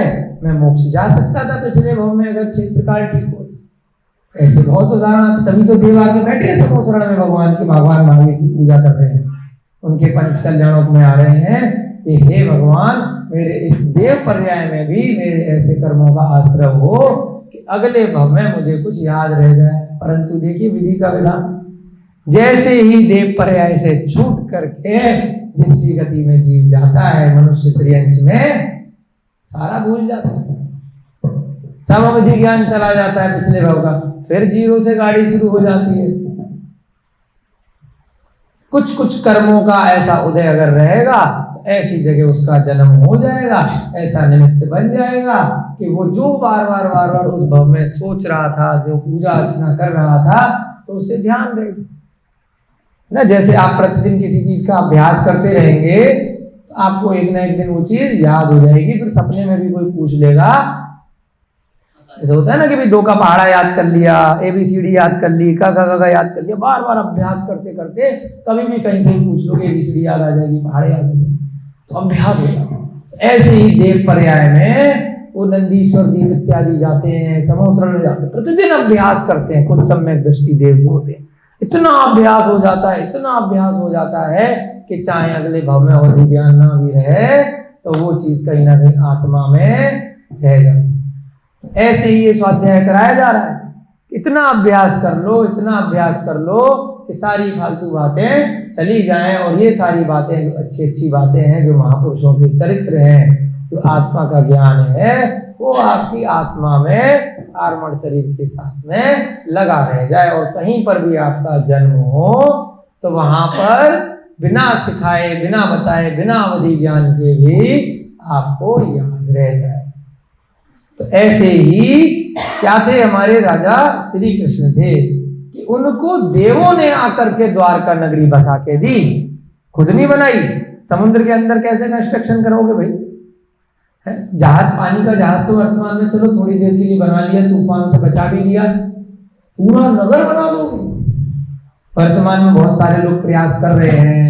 मैं मोक्ष जा सकता था पिछले भव में, अगर क्षेत्रकाल ठीक होता। ऐसे बहुत उदाहरण आते, तभी तो देव आके बैठे समोसरण में भगवान महावीर की पूजा कर रहे हैं, उनके पंच कल्याणों में आ रहे हैं कि हे भगवान मेरे इस देव पर्याय में भी मेरे ऐसे कर्मों का आश्रय हो कि अगले भव में मुझे कुछ याद रह जाए। परंतु देखिए विधि का विधान, जैसे ही देव पर्याय से छूट करके जिस भी गति में जीव जाता है मनुष्य त्रियंच में, सारा भूल जाता है, सब अवधि ज्ञान चला जाता है पिछले भव का, फिर जीरो से गाड़ी शुरू हो जाती है। कुछ कुछ कर्मों का ऐसा उदय अगर रहेगा तो ऐसी जगह उसका जन्म हो जाएगा, ऐसा निमित्त बन जाएगा कि वो जो बार बार उस भव में सोच रहा था, जो पूजा अर्चना कर रहा था, तो उसे ध्यान रहेगा ना। जैसे आप प्रतिदिन किसी चीज का अभ्यास करते रहेंगे तो आपको एक ना एक दिन वो चीज याद हो जाएगी, फिर सपने में भी कोई पूछ लेगा। ऐसा होता है ना कि भाई 2 का पहाड़ा याद कर लिया, ABCD याद कर ली, का याद कर लिया, बार बार अभ्यास करते करते कभी भी कहीं से पूछ लो ABCD याद आ जाएगी, पहाड़े याद आ जाएगी, तो अभ्यास होता है। ऐसे ही देव पर्याय में वो नंदीश्वर दीप इत्यादि जाते हैं, समोसरण में जाते हैं, प्रतिदिन अभ्यास करते हैं। कुछ सम्यक दृष्टि देव जो होते हैं, इतना अभ्यास हो जाता है, इतना अभ्यास हो जाता है कि चाहे अगले भव में अवधि ज्ञान ना भी रहे तो वो चीज कहीं ना कहीं आत्मा में रह जाती। ऐसे ही ये स्वाध्याय कराया जा रहा है, इतना अभ्यास कर लो, इतना अभ्यास कर लो कि सारी फालतू बातें चली जाएं, और ये सारी बातें जो अच्छी अच्छी बातें हैं, जो महापुरुषों के चरित्र हैं, जो आत्मा का ज्ञान है, वो आपकी आत्मा में आर्मड शरीर के साथ में लगा रह जाए। और कहीं पर भी आपका जन्म हो तो वहां पर बिना सिखाए, बिना बताए, बिना अवधि ज्ञान के भी आपको याद रह जाए। तो ऐसे ही क्या थे हमारे राजा श्री कृष्ण थे कि उनको देवों ने आकर के द्वारका नगरी बसा के दी, खुद नहीं बनाई। समुद्र के अंदर कैसे कंस्ट्रक्शन करोगे भाई? जहाज, पानी का जहाज तो वर्तमान में चलो थोड़ी देर के लिए बना लिया, तूफान से बचा भी लिया, पूरा नगर बना दोगे? वर्तमान में बहुत सारे लोग प्रयास कर रहे हैं,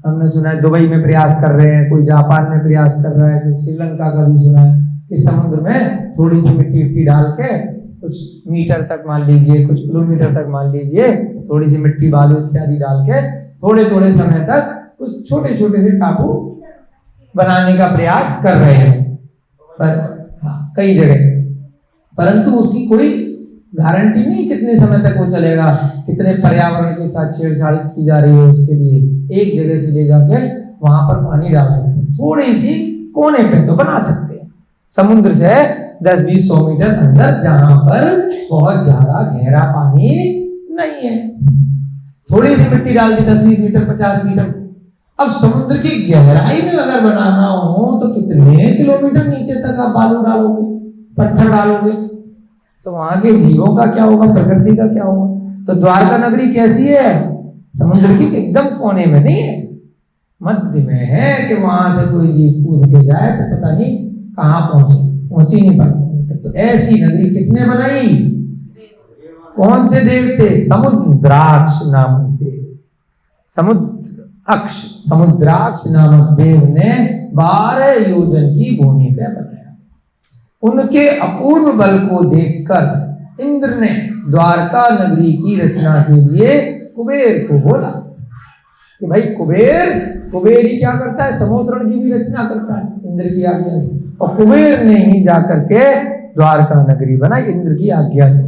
हमने सुना है दुबई में प्रयास कर रहे हैं, कोई जापान में प्रयास कर रहा है, कोई श्रीलंका का भी सुना है कि समुद्र में थोड़ी सी मिट्टी डाल के कुछ मीटर तक मान लीजिए, कुछ किलोमीटर तक मान लीजिए, थोड़ी सी मिट्टी बालू इत्यादि डाल के थोड़े थोड़े समय तक कुछ छोटे छोटे से टापू बनाने का प्रयास कर रहे हैं। पर कई जगह, परंतु उसकी कोई गारंटी नहीं कितने समय तक वो चलेगा, कितने पर्यावरण के साथ छेड़छाड़ की जा रही है उसके लिए। एक जगह से ले जाके वहां पर पानी डाला जाए, थोड़ी सी कोने पे तो बना सकते हैं, समुद्र से 10-20-100 मीटर अंदर जहां पर बहुत गहरा पानी नहीं है, थोड़ी सी मिट्टी डाल दी 10-20 मीटर 50 मीटर। अब समुद्र की गहराई में अगर बनाना हो तो कितने किलोमीटर नीचे तक आप बालू डालोगे, पत्थर डालोगे, तो वहां के जीवों का क्या होगा, प्रकृति का क्या होगा। तो द्वारका नगरी कैसी है, समुद्र की एकदम कोने में नहीं है, मध्य में है कि वहां से कोई जीव कूद के जाए तो पता नहीं कहां पहुंच ही नहीं पाए। तो ऐसी नगरी किसने बनाई, कौन से देव थे, समुद्राक्ष नामक देव, समुद्राक्ष नामक देव ने 12 योजन की भूमि पे बनाया। उनके अपूर्व बल को देखकर इंद्र ने द्वारका नगरी की रचना के लिए कुबेर को बोला कि भाई कुबेर ही क्या करता है, समुद्रण की भी रचना करता है इंद्र की आज्ञा से, और कुबेर ने ही जाकर के द्वारका नगरी बनाई इंद्र की आज्ञा से।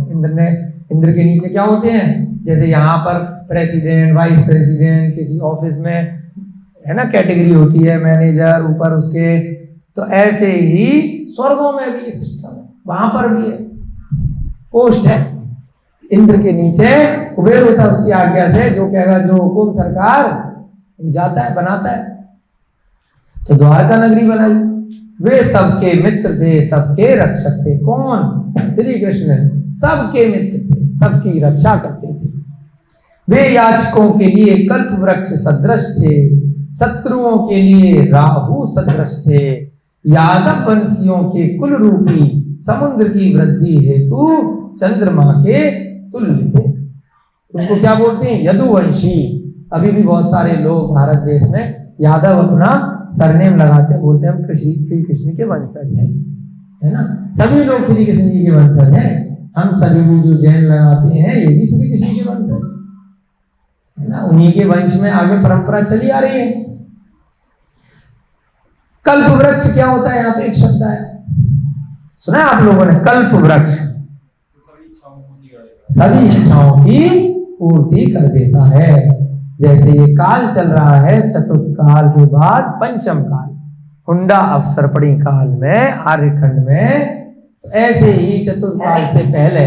इंद्र के नीचे क्या होते हैं, जैसे यहाँ पर प्रेसिडेंट, वाइस प्रेसिडेंट, किसी ऑफिस में है ना कैटेगरी होती है, मैनेजर, ऊपर उसके, तो ऐसे ही स्वर्गों में भी सिस्टम है, वहां पर भी है, पोस्ट है। इंद्र के नीचे कुबेर होता है, उसकी आज्ञा से जो कहेगा, जो हुकुम सरकार जाता है, बनाता है। तो द्वारका नगरी बनाई, वे सबके मित्र थे, सबके रक्षक थे। कौन, श्री कृष्ण सबके मित्र थे, सबकी रक्षा करते थे। वे याचकों के लिए कल्प वृक्ष सदृश थे, शत्रुओं के लिए राहु सदृश थे, यादव वंशियों के कुल रूपी समुद्र की वृद्धि हेतु चंद्रमा के तुल्य थे। उनको क्या बोलते हैं, यदुवंशी। अभी भी बहुत सारे लोग भारत देश में यादव अपना सरनेम लगाते हैं, बोलते हैं हम श्री कृष्ण के वंशज हैं, है ना। सभी लोग श्री कृष्ण जी के वंशज हैं। हम सभी भी जो जैन लगाते हैं ये भी श्री कृष्ण के वंशज है ना, उन्हीं के वंश में आगे परंपरा चली आ रही है। कल्प वृक्ष क्या होता है, यहाँ पे एक शब्द है, सुना है आप लोगों ने, कल्प वृक्ष सभी इच्छाओं की पूर्ति कर देता है। जैसे ये काल चल रहा है, चतुर्थ काल के बाद पंचम काल, हुंडा अवसरपणी काल में, आर्यखंड में, तो ऐसे ही चतुर्थ काल से पहले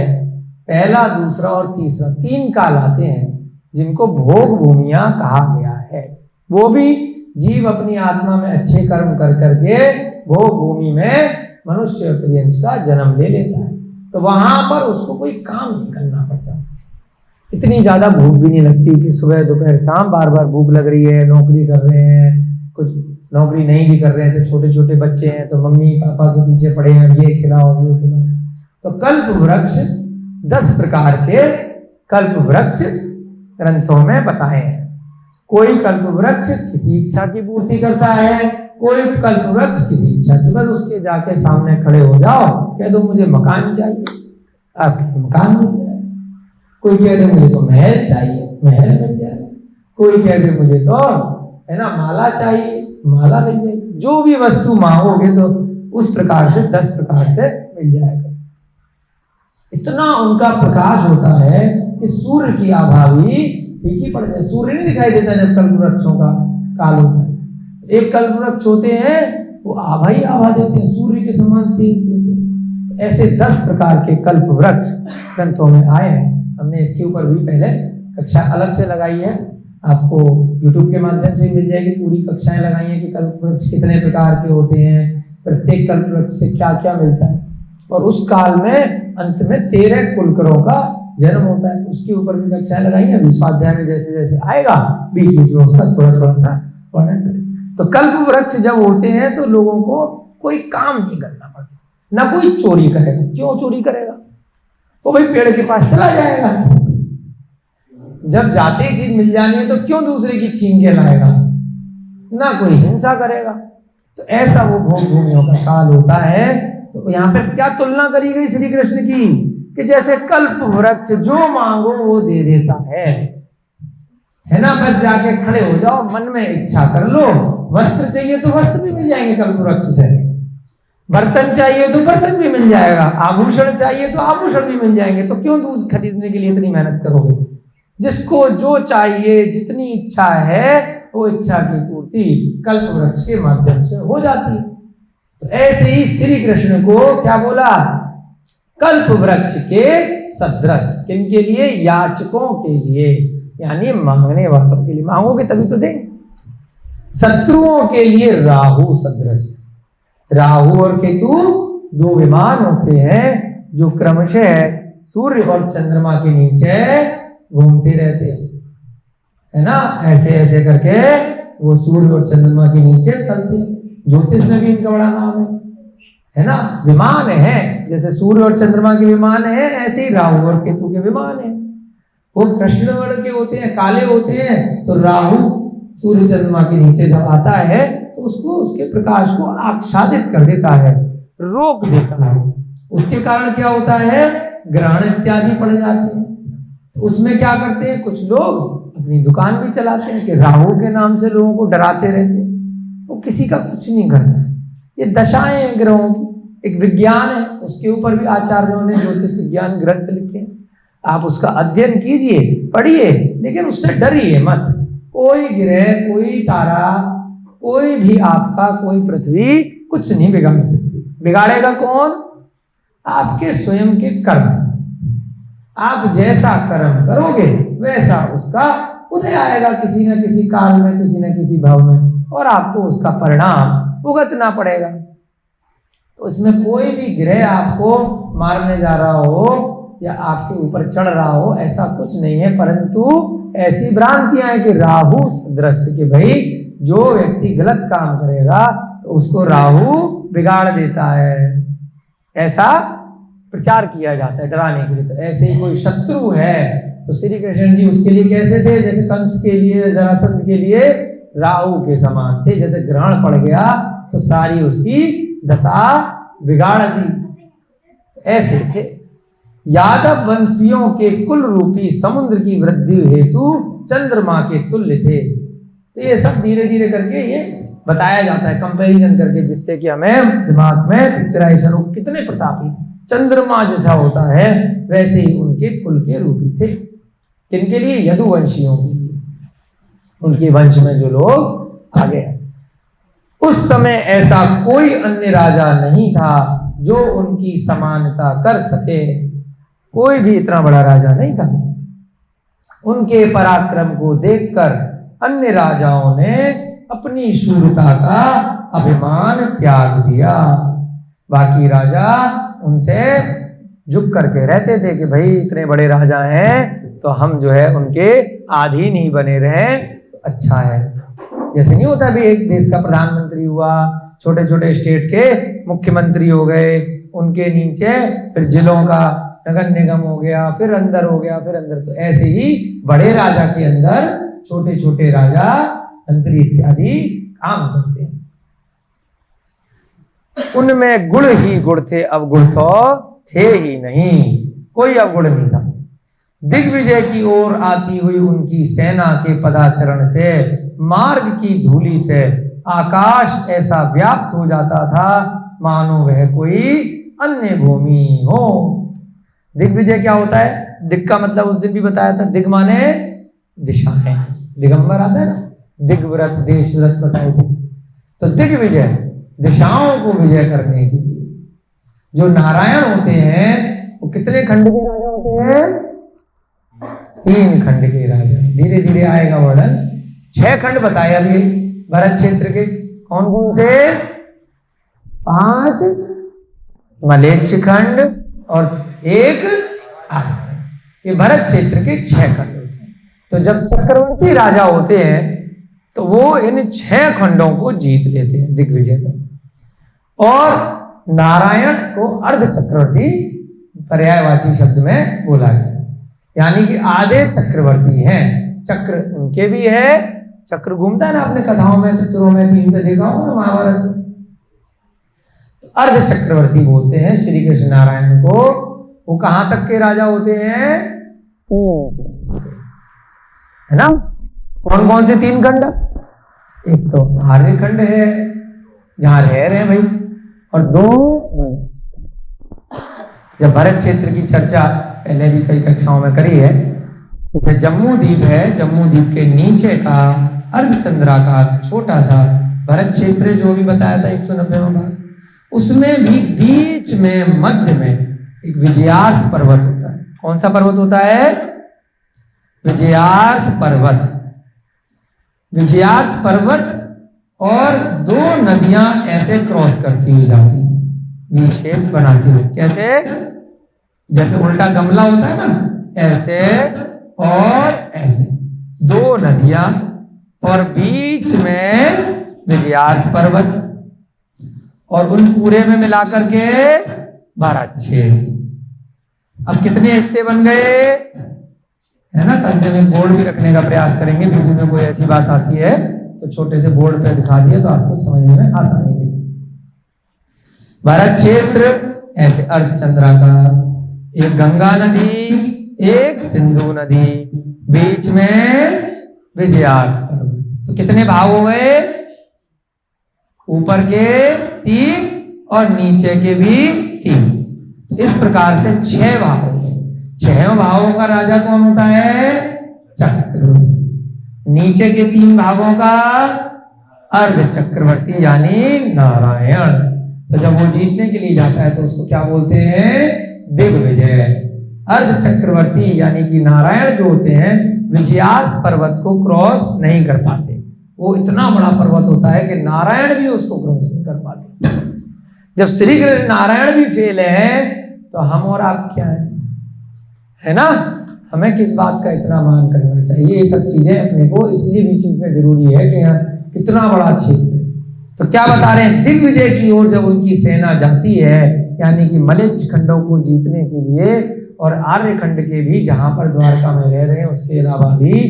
पहला, दूसरा और तीसरा 3 काल आते हैं जिनको भोग भूमियां कहा गया है। वो भी जीव अपनी आत्मा में अच्छे कर्म कर करके भोग भूमि में मनुष्य पर्यंत का जन्म ले लेता है, तो वहां पर उसको कोई काम नहीं करना पड़ता, इतनी ज्यादा भूख भी नहीं लगती कि सुबह दोपहर शाम बार बार भूख लग रही है। नौकरी कर रहे हैं, कुछ नौकरी नहीं भी कर रहे हैं तो छोटे छोटे बच्चे हैं तो मम्मी पापा के पीछे पड़े हैं, ये खिलाओ ये खिलाओ। तो कल्प वृक्ष 10 प्रकार के कल्प वृक्ष ग्रंथों में बताए हैं। कोई कल्प वृक्ष किसी इच्छा की पूर्ति करता है, कोई कल्प वृक्ष किसी इच्छा की, बस उसके जाके सामने खड़े हो जाओ, कह दो मुझे मकान चाहिए, आपको मकान मिल जाए। कोई कह दे मुझे तो महल चाहिए, महल मिल जाए। कोई कह दे मुझे तो है ना माला चाहिए, माला मिल जाएगी। जो भी वस्तु मांगोगे तो उस प्रकार से 10 प्रकार से मिल जाएगा। इतना उनका प्रकाश होता है कि सूर्य की आभा भी फीकी पड़ जाए। सूर्य नहीं दिखाई देता जब कल्प वृक्षों का काल होता है। एक कल्प वृक्ष होते हैं वो आभा ही आभा देते हैं, सूर्य के समान तेज देते हैं। ऐसे 10 प्रकार के कल्प वृक्ष ग्रंथों में आए हैं। हमने इसके ऊपर भी पहले कक्षा अलग से लगाई है, आपको YouTube के माध्यम से मिल जाएगी, पूरी कक्षाएं लगाई हैं कि कल्प वृक्ष कितने प्रकार के होते हैं, प्रत्येक कल्प वृक्ष से क्या क्या मिलता है। और उस काल में अंत में 13 कुलकरों का जन्म होता है, उसके ऊपर भी कक्षाएं लगाई हैं। स्वाध्याय में जैसे जैसे आएगा बीच बीच में उसका थोड़ा थोड़ा सा वर्णन करें। तो कल्प वृक्ष जब होते हैं तो लोगों को कोई काम नहीं करना पड़ता, ना कोई चोरी करेगा। क्यों चोरी करेगा, वो भाई पेड़ के पास चला जाएगा। जब जाते ही चीज मिल जानी है तो क्यों दूसरे की छीन के लाएगा, ना कोई हिंसा करेगा। तो ऐसा वो भोग भूमियों का काल होता है। तो यहाँ पे क्या तुलना करी गई श्री कृष्ण की, कि जैसे कल्प वृक्ष जो मांगो वो दे देता है ना। बस जाके खड़े हो जाओ, मन में इच्छा कर लो, वस्त्र चाहिए तो वस्त्र भी मिल जाएंगे कल्प वृक्ष से। बर्तन चाहिए तो बर्तन भी मिल जाएगा, आभूषण चाहिए तो आभूषण भी मिल जाएंगे। तो क्यों दूध खरीदने के लिए इतनी मेहनत करोगे? जिसको जो चाहिए, जितनी इच्छा है, वो इच्छा की पूर्ति कल्प वृक्ष के माध्यम से हो जाती है। तो ऐसे ही श्री कृष्ण को क्या बोला? कल्प वृक्ष के सदृश। किनके लिए? याचकों के लिए, यानी मांगने वालों के लिए। मांगोगे तभी तो देंगे। शत्रुओं के लिए राहु सदृश। राहु और केतु दो विमान होते हैं जो क्रमशः सूर्य और चंद्रमा के नीचे घूमते रहते हैं, है ना। ऐसे ऐसे करके वो सूर्य और चंद्रमा के नीचे चलते हैं। ज्योतिष में भी इनका बड़ा नाम है ना। विमान है, जैसे सूर्य और चंद्रमा के विमान है, ऐसे ही राहु और केतु के विमान है। वो कृष्ण वर्ण के होते हैं, काले होते हैं। तो राहु सूर्य चंद्रमा के नीचे जब आता है तो उसको, उसके प्रकाश को आच्छादित कर देता है, रोक देता है। उसके कारण क्या होता है? ग्रहण इत्यादि पड़ जाते हैं। तो उसमें क्या करते हैं कुछ लोग? अपनी दुकान भी चलाते हैं कि राहु के नाम से लोगों को डराते रहते हैं। वो किसी का कुछ नहीं करता। ये दशाएं हैं ग्रहों की, एक विज्ञान है। उसके ऊपर भी आचार्यों ने ज्योतिष विज्ञान ग्रंथ लिखे। आप उसका अध्ययन कीजिए, पढ़िए, लेकिन उससे डरिए मत। कोई ग्रह, कोई तारा, कोई भी आपका, कोई पृथ्वी कुछ नहीं बिगाड़ सकती। बिगाड़ेगा कौन? आपके स्वयं के कर्म। आप जैसा कर्म करोगे वैसा उसका उदय आएगा किसी न किसी काल में, किसी न किसी भाव में, और आपको उसका परिणाम भुगतना पड़ेगा। तो इसमें कोई भी ग्रह आपको मारने जा रहा हो या आपके ऊपर चढ़ रहा हो, ऐसा कुछ नहीं है। परंतु ऐसी भ्रांतियां हैं कि राहु सदृश, कि भाई जो व्यक्ति गलत काम करेगा तो उसको राहु बिगाड़ देता है, ऐसा प्रचार किया जाता है डराने के लिए। तो ऐसे ही कोई शत्रु है तो श्री कृष्ण जी उसके लिए कैसे थे? जैसे कंस के लिए, जरासंध के लिए राहु के समान थे। जैसे ग्रहण पड़ गया तो सारी उसकी दशा बिगाड़ दी, ऐसे थे। यादव वंशियों के कुल रूपी समुद्र की वृद्धि हेतु चंद्रमा के तुल्य थे। तो ये सब धीरे धीरे करके ये बताया जाता है, कंपैरिजन करके, जिससे कि हमें दिमाग में पिक्चराइजेशन हो। कितने प्रतापी, चंद्रमा जैसा होता है वैसे ही उनके कुल के रूपी थे। किनके लिए? यदुवंशियों के लिए, उनके वंश में जो लोग आ गए। उस समय ऐसा कोई अन्य राजा नहीं था जो उनकी समानता कर सके। कोई भी इतना बड़ा राजा नहीं था। उनके पराक्रम को देखकर अन्य राजाओं ने अपनी शूरता का अभिमान त्याग दिया। बाकी राजा उनसे झुक करके रहते थे कि भाई इतने बड़े राजा हैं तो हम जो है उनके अधीन ही बने रहें तो अच्छा है। जैसे नहीं होता, भी एक देश का प्रधानमंत्री हुआ, छोटे छोटे स्टेट के मुख्यमंत्री हो गए, उनके नीचे फिर जिलों का नगर निगम हो गया, फिर अंदर हो गया, फिर अंदर। तो ऐसे ही बड़े राजा के अंदर छोटे छोटे राजा, मंत्री इत्यादि काम करते हैं। उनमें गुण ही गुण थे, अवगुण तो थे ही नहीं, कोई अवगुण नहीं था। दिग्विजय की ओर आती हुई उनकी सेना के पदाचरण से, मार्ग की धूलि से आकाश ऐसा व्याप्त हो जाता था मानो वह कोई अन्य भूमि हो। दिग्विजय क्या होता है? दिग का मतलब उस दिन भी बताया था, दिग माने दिशाएं, दिगंबर आता है ना, दिग्व्रत देशव्रत बताए थे। तो दिग्विजय दिशाओं को विजय करने के लिए जो नारायण होते हैं वो कितने खंड के राजा होते हैं? 3 खंड के राजा। धीरे धीरे आएगा वर्णन। 6 खंड बताए अभी भरत क्षेत्र के। कौन कौन से? 5 मलेच्छ खंड और 1 आर्य। ये भरत क्षेत्र के 6 खंड होते हैं। तो जब चक्रवर्ती राजा होते हैं तो वो इन 6 खंडों को जीत लेते हैं, दिग्विजय में। और नारायण को अर्ध चक्रवर्ती पर्यायवाची शब्द में बोला गया, यानी कि आधे चक्रवर्ती हैं। चक्र उनके भी है, चक्र घूमता है ना अपने कथाओं में, पिक्चरों में, टीवी पे देखा हो ना महाभारत। तो अर्ध चक्रवर्ती बोलते हैं श्री कृष्ण नारायण को। वो कहां तक के राजा होते हैं? 3, है ना। कौन कौन से 3 खंड? एक तो आर्य खंड है जहां रह रहे हैं भाई, और 2 जब भरत क्षेत्र की चर्चा पहले भी कई कक्षाओं में करी है, तो जम्मू द्वीप है, जम्मू द्वीप के नीचे का अर्धचंद्राकार छोटा सा भरत क्षेत्र जो भी बताया था 190वां भाग, उसमें भी बीच में मध्य में एक विजयार्थ पर्वत होता है। कौन सा पर्वत होता है? विजयार्थ पर्वत। विजयार्थ पर्वत और 2 नदियां ऐसे क्रॉस करती हुई जाती हैं, वी शेप बनाती हुई। कैसे? जैसे उल्टा गमला होता है ना, ऐसे और ऐसे 2 नदियां और बीच में विजयार्थ पर्वत, और उन पूरे में मिलाकर के भरत क्षेत्र। अब कितने हिस्से बन गए, है ना? कल से हम बोर्ड भी रखने का प्रयास करेंगे, बीच में कोई ऐसी बात आती है तो छोटे से बोर्ड पे दिखा दिए तो आपको समझने में आसानी होगी। भरत क्षेत्र ऐसे अर्धचंद्राकार, एक गंगा नदी, एक सिंधु नदी, बीच में विजयार्थ पर्वत। तो कितने भाग हो गए? ऊपर के 3 और नीचे के भी 3। इस प्रकार से 6 भाग हो गए। 6 भागों का राजा कौन होता है? चक्रवर्ती। नीचे के 3 भागों का अर्ध चक्रवर्ती यानी नारायण। तो जब वो जीतने के लिए जाता है तो उसको क्या बोलते हैं? दिग्विजय। अर्ध चक्रवर्ती यानी कि नारायण जो होते हैं विजयार्थ पर्वत को क्रॉस नहीं कर पाते। वो इतना बड़ा पर्वत होता है कि नारायण भी उसको क्रॉस नहीं कर पाते। जब श्री कृष्ण नारायण भी फेल है तो हम और आप क्या है ना? हमें किस बात का इतना मान करना चाहिए? ये सब चीजें अपने को इसलिए भी चीज में जरूरी है कि कितना बड़ा क्षेत्र है। तो क्या बता रहे हैं? दिग्विजय की ओर जब उनकी सेना जाती है, यानी कि मलेच्छ खंडों को जीतने के लिए और आर्य खंड के भी जहां पर द्वारका में रह रहे हैं उसके अलावा भी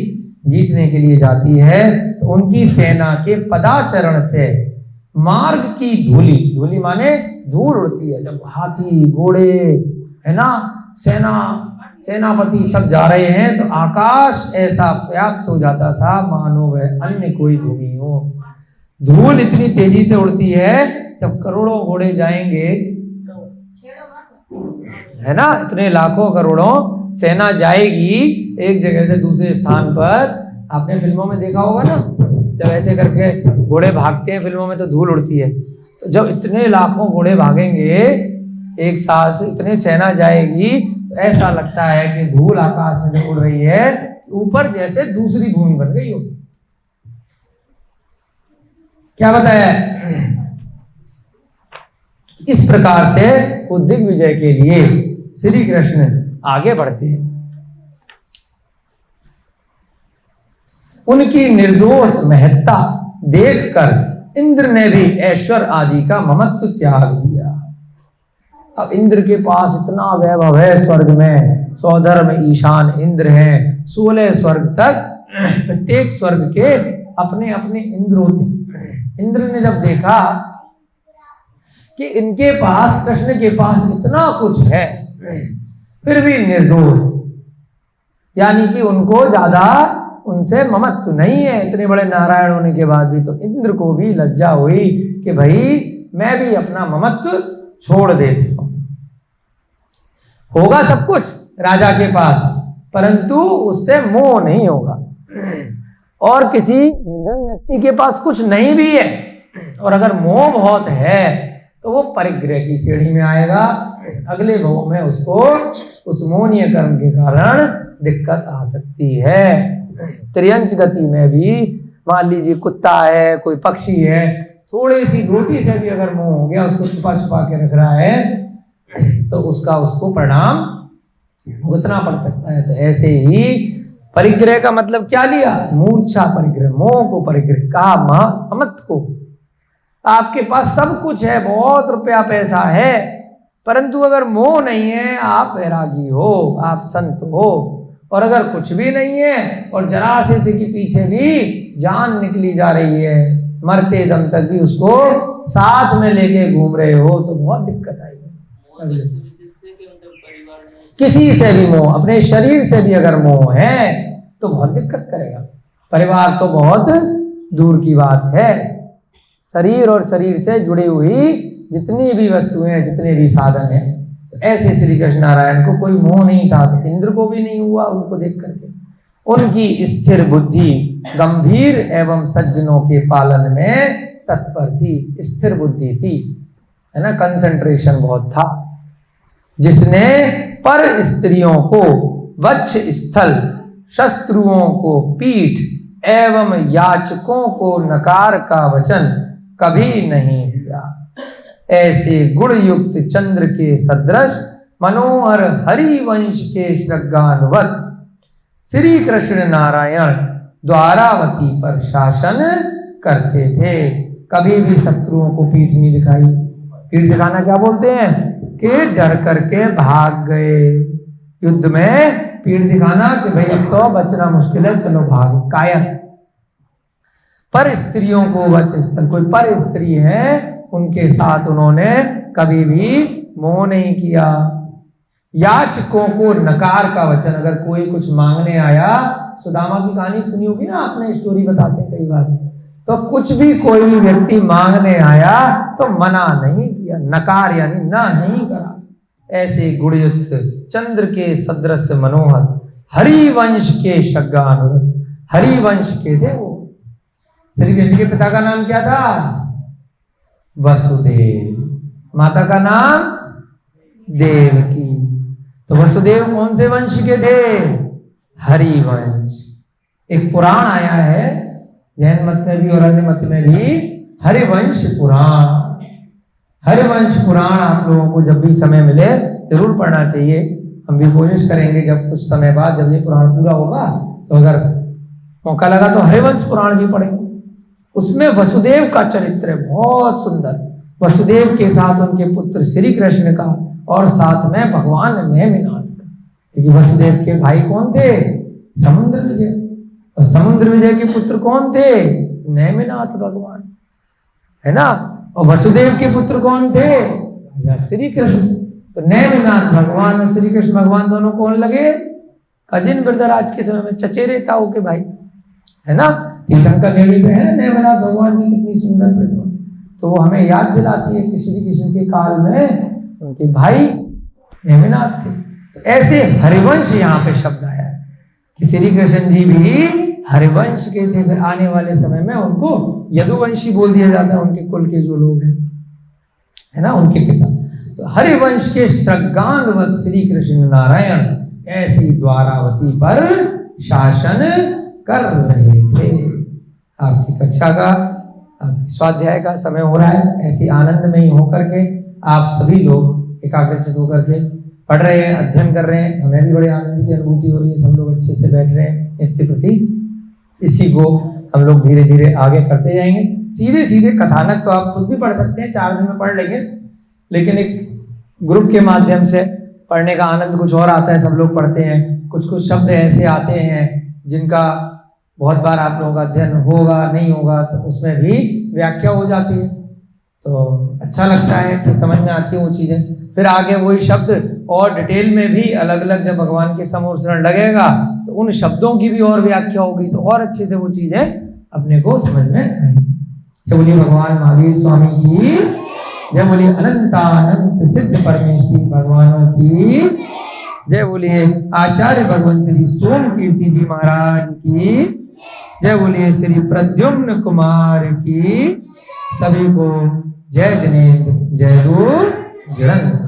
जीतने के लिए जाती है, तो उनकी सेना के पदाचरण से मार्ग की धूली, धूली माने धूल उड़ती है। जब हाथी घोड़े है ना, सेनापति सब जा रहे हैं तो आकाश ऐसा व्याप्त हो जाता था मानो वह अन्य कोई भूमि हो। धूल इतनी तेजी से उड़ती है, जब करोड़ों घोड़े जाएंगे, है ना, इतने लाखों करोड़ों सेना जाएगी एक जगह से दूसरे स्थान पर। आपने फिल्मों में देखा होगा ना, जब ऐसे करके घोड़े भागते हैं फिल्मों में तो धूल उड़ती है। तो जब इतने लाखों घोड़े भागेंगे एक साथ, इतने सेना जाएगी, तो ऐसा लगता है कि धूल आकाश में जब उड़ रही है ऊपर जैसे दूसरी भूमि बन गई हो। क्या बताया? इस प्रकार से वो दिग्विजय के लिए श्री कृष्ण आगे बढ़ते हैं। उनकी निर्दोष महत्ता देखकर इंद्र ने भी ऐश्वर्य आदि का ममत्व त्याग दिया। अब इंद्र के पास इतना वैभव है, स्वर्ग में सौधर्म ईशान इंद्र हैं, 16 स्वर्ग तक, प्रत्येक स्वर्ग के अपने अपने इंद्र होते हैं। इंद्र ने जब देखा कि इनके पास, कृष्ण के पास इतना कुछ है, फिर भी निर्दोष, यानी कि उनको ज्यादा उनसे ममत्व नहीं है, इतने बड़े नारायण होने के बाद भी, तो इंद्र को भी लज्जा हुई कि भाई मैं भी अपना ममत्व छोड़ देता हूं। होगा सब कुछ राजा के पास, परंतु उससे मोह नहीं होगा। और किसी व्यक्ति के पास कुछ नहीं भी है और अगर मोह बहुत है तो वो परिग्रह की श्रेणी में आएगा। अगले भाव में उसको उस मोहनीय कर्म के कारण दिक्कत आ सकती है। त्रियंच गति में भी मान लीजिए कुत्ता है, कोई पक्षी है, थोड़ी सी रोटी से भी अगर मोह हो गया, उसको छुपा छुपा के रख रहा है, तो उसको परिणाम भुगतना पड़ सकता है। तो ऐसे ही परिग्रह का मतलब क्या लिया? मूर्छा परिग्रह, मोह को परिग्रह कहा, ममत्व को। आपके पास सब कुछ है, बहुत रुपया पैसा है, परंतु अगर मोह नहीं है, आप वैरागी हो, आप संत हो। और अगर कुछ भी नहीं है और जरा से के पीछे भी जान निकली जा रही है, मरते दम तक भी उसको साथ में लेके घूम रहे हो, तो बहुत दिक्कत आएगी। किसी से भी मोह, अपने शरीर से भी अगर मोह है तो बहुत दिक्कत करेगा। परिवार तो बहुत दूर की बात है, शरीर और शरीर से जुड़ी हुई जितनी भी वस्तुएं हैं, जितने भी साधन हैं, तो ऐसे श्री कृष्ण नारायण को कोई मोह नहीं था, तो इंद्र को भी नहीं हुआ उनको देख करके। उनकी स्थिर बुद्धि गंभीर एवं सज्जनों के पालन में तत्पर थी, स्थिर बुद्धि थी, है ना, कंसंट्रेशन बहुत था, जिसने पर स्त्रियों को वक्ष स्थल, शत्रुओं को पीठ एवं याचकों को नकार का वचन कभी नहीं दिया। ऐसे गुण युक्त चंद्र के सदृश मनोहर हरिवंश के श्रद्धानुवत श्री कृष्ण नारायण द्वारावती पर शासन करते थे। कभी भी शत्रुओं को पीठ नहीं दिखाई। पीठ दिखाना क्या बोलते हैं कि डर करके भाग गए। युद्ध में पीठ दिखाना कि भाई अब तो बचना मुश्किल है, चलो भाग, कायर। पर स्त्रियों को वचस्थल, कोई पर स्त्री है उनके साथ उन्होंने कभी भी मोह नहीं किया। याचकों को नकार का वचन, अगर कोई कुछ मांगने आया, सुदामा की कहानी सुनी होगी ना आपने, स्टोरी बताते हैं कई बार, तो कुछ भी कोई भी व्यक्ति मांगने आया तो मना नहीं किया, नकार यानी ना नहीं करा। ऐसे गुणयुक्त चंद्र के सदृश मनोहर हरिवंश के शग्गानुरत, हरिवंश के थे वो। श्री कृष्ण के पिता का नाम क्या था? वसुदेव। माता का नाम देवकी। तो वसुदेव कौन से वंश के थे? हरिवंश। एक पुराण आया है जैन मत में भी और अन्य मत में भी, हरिवंश पुराण। हरिवंश पुराण आप लोगों को जब भी समय मिले जरूर पढ़ना चाहिए। हम भी कोशिश करेंगे जब कुछ समय बाद जब ये पुराण पूरा होगा तो अगर मौका लगा तो हरिवंश पुराण भी पढ़ेंगे। उसमें वसुदेव का चरित्र है बहुत सुंदर। वसुदेव के साथ उनके पुत्र श्री कृष्ण का और साथ में भगवान नेमिनाथ का, क्योंकि वसुदेव के भाई कौन थे? समुद्र विजय। और समुद्र विजय के पुत्र कौन थे? नेमिनाथ भगवान, है ना। और वसुदेव के पुत्र कौन थे? श्री कृष्ण। तो नेमिनाथ भगवान और श्री कृष्ण भगवान दोनों कौन लगे? कजिन ब्रदर आज के समय में, चचेरे ताऊ के भाई, है ना। तीर्थंकर नेड़ी में है नेमिनाथ भगवान की कितनी सुंदर प्रतिमा। तो वो हमें याद दिलाती है कि श्री कृष्ण के काल में उनके भाई नेमिनाथ थे। तो ऐसे हरिवंश यहाँ पे शब्द आया है कि श्री कृष्ण जी भी हरिवंश के थे। फिर आने वाले समय में उनको यदुवंशी बोल दिया जाता है, उनके कुल के जो लोग हैं, है ना, उनके पिता। तो हरिवंश के श्रद्धानुवत श्री कृष्ण नारायण ऐसी द्वारावती पर शासन कर रहे थे। आपकी कक्षा का, आपकी स्वाध्याय का समय हो रहा है। ऐसी आनंद में ही होकर के आप सभी लोग एकाग्रचित होकर के पढ़ रहे हैं, अध्ययन कर रहे हैं। हमें भी बड़े आनंद की अनुभूति हो रही है। सब लोग अच्छे से बैठ रहे हैं नित्य प्रति। इसी को हम लोग धीरे धीरे आगे करते जाएंगे। सीधे सीधे कथानक तो आप खुद भी पढ़ सकते हैं, 4 दिन में पढ़ लेंगे, लेकिन एक ग्रुप के माध्यम से पढ़ने का आनंद कुछ और आता है। सब लोग पढ़ते हैं, कुछ कुछ शब्द ऐसे आते हैं जिनका बहुत बार आप लोगों का अध्ययन होगा नहीं होगा, तो उसमें भी व्याख्या हो जाती है। तो अच्छा लगता है कि समझ में आती है वो चीज़ें। फिर आगे वही शब्द और डिटेल में भी अलग अलग जब भगवान के समूर्षण लगेगा तो उन शब्दों की भी और व्याख्या होगी, तो और अच्छे से वो चीज़ें अपने को समझ में आएंगी। जय बोलिए भगवान महावीर स्वामी की जय। बोलिए अनंतानंत सिद्ध परमेश्वरी भगवानों की जय। बोलिए आचार्य भगवान श्री सोम कीर्ति जी महाराज की जय। बोलिए श्री प्रद्युम्न कुमार की। सभी को जय जिनेन्द्र, जय गुरु, जय।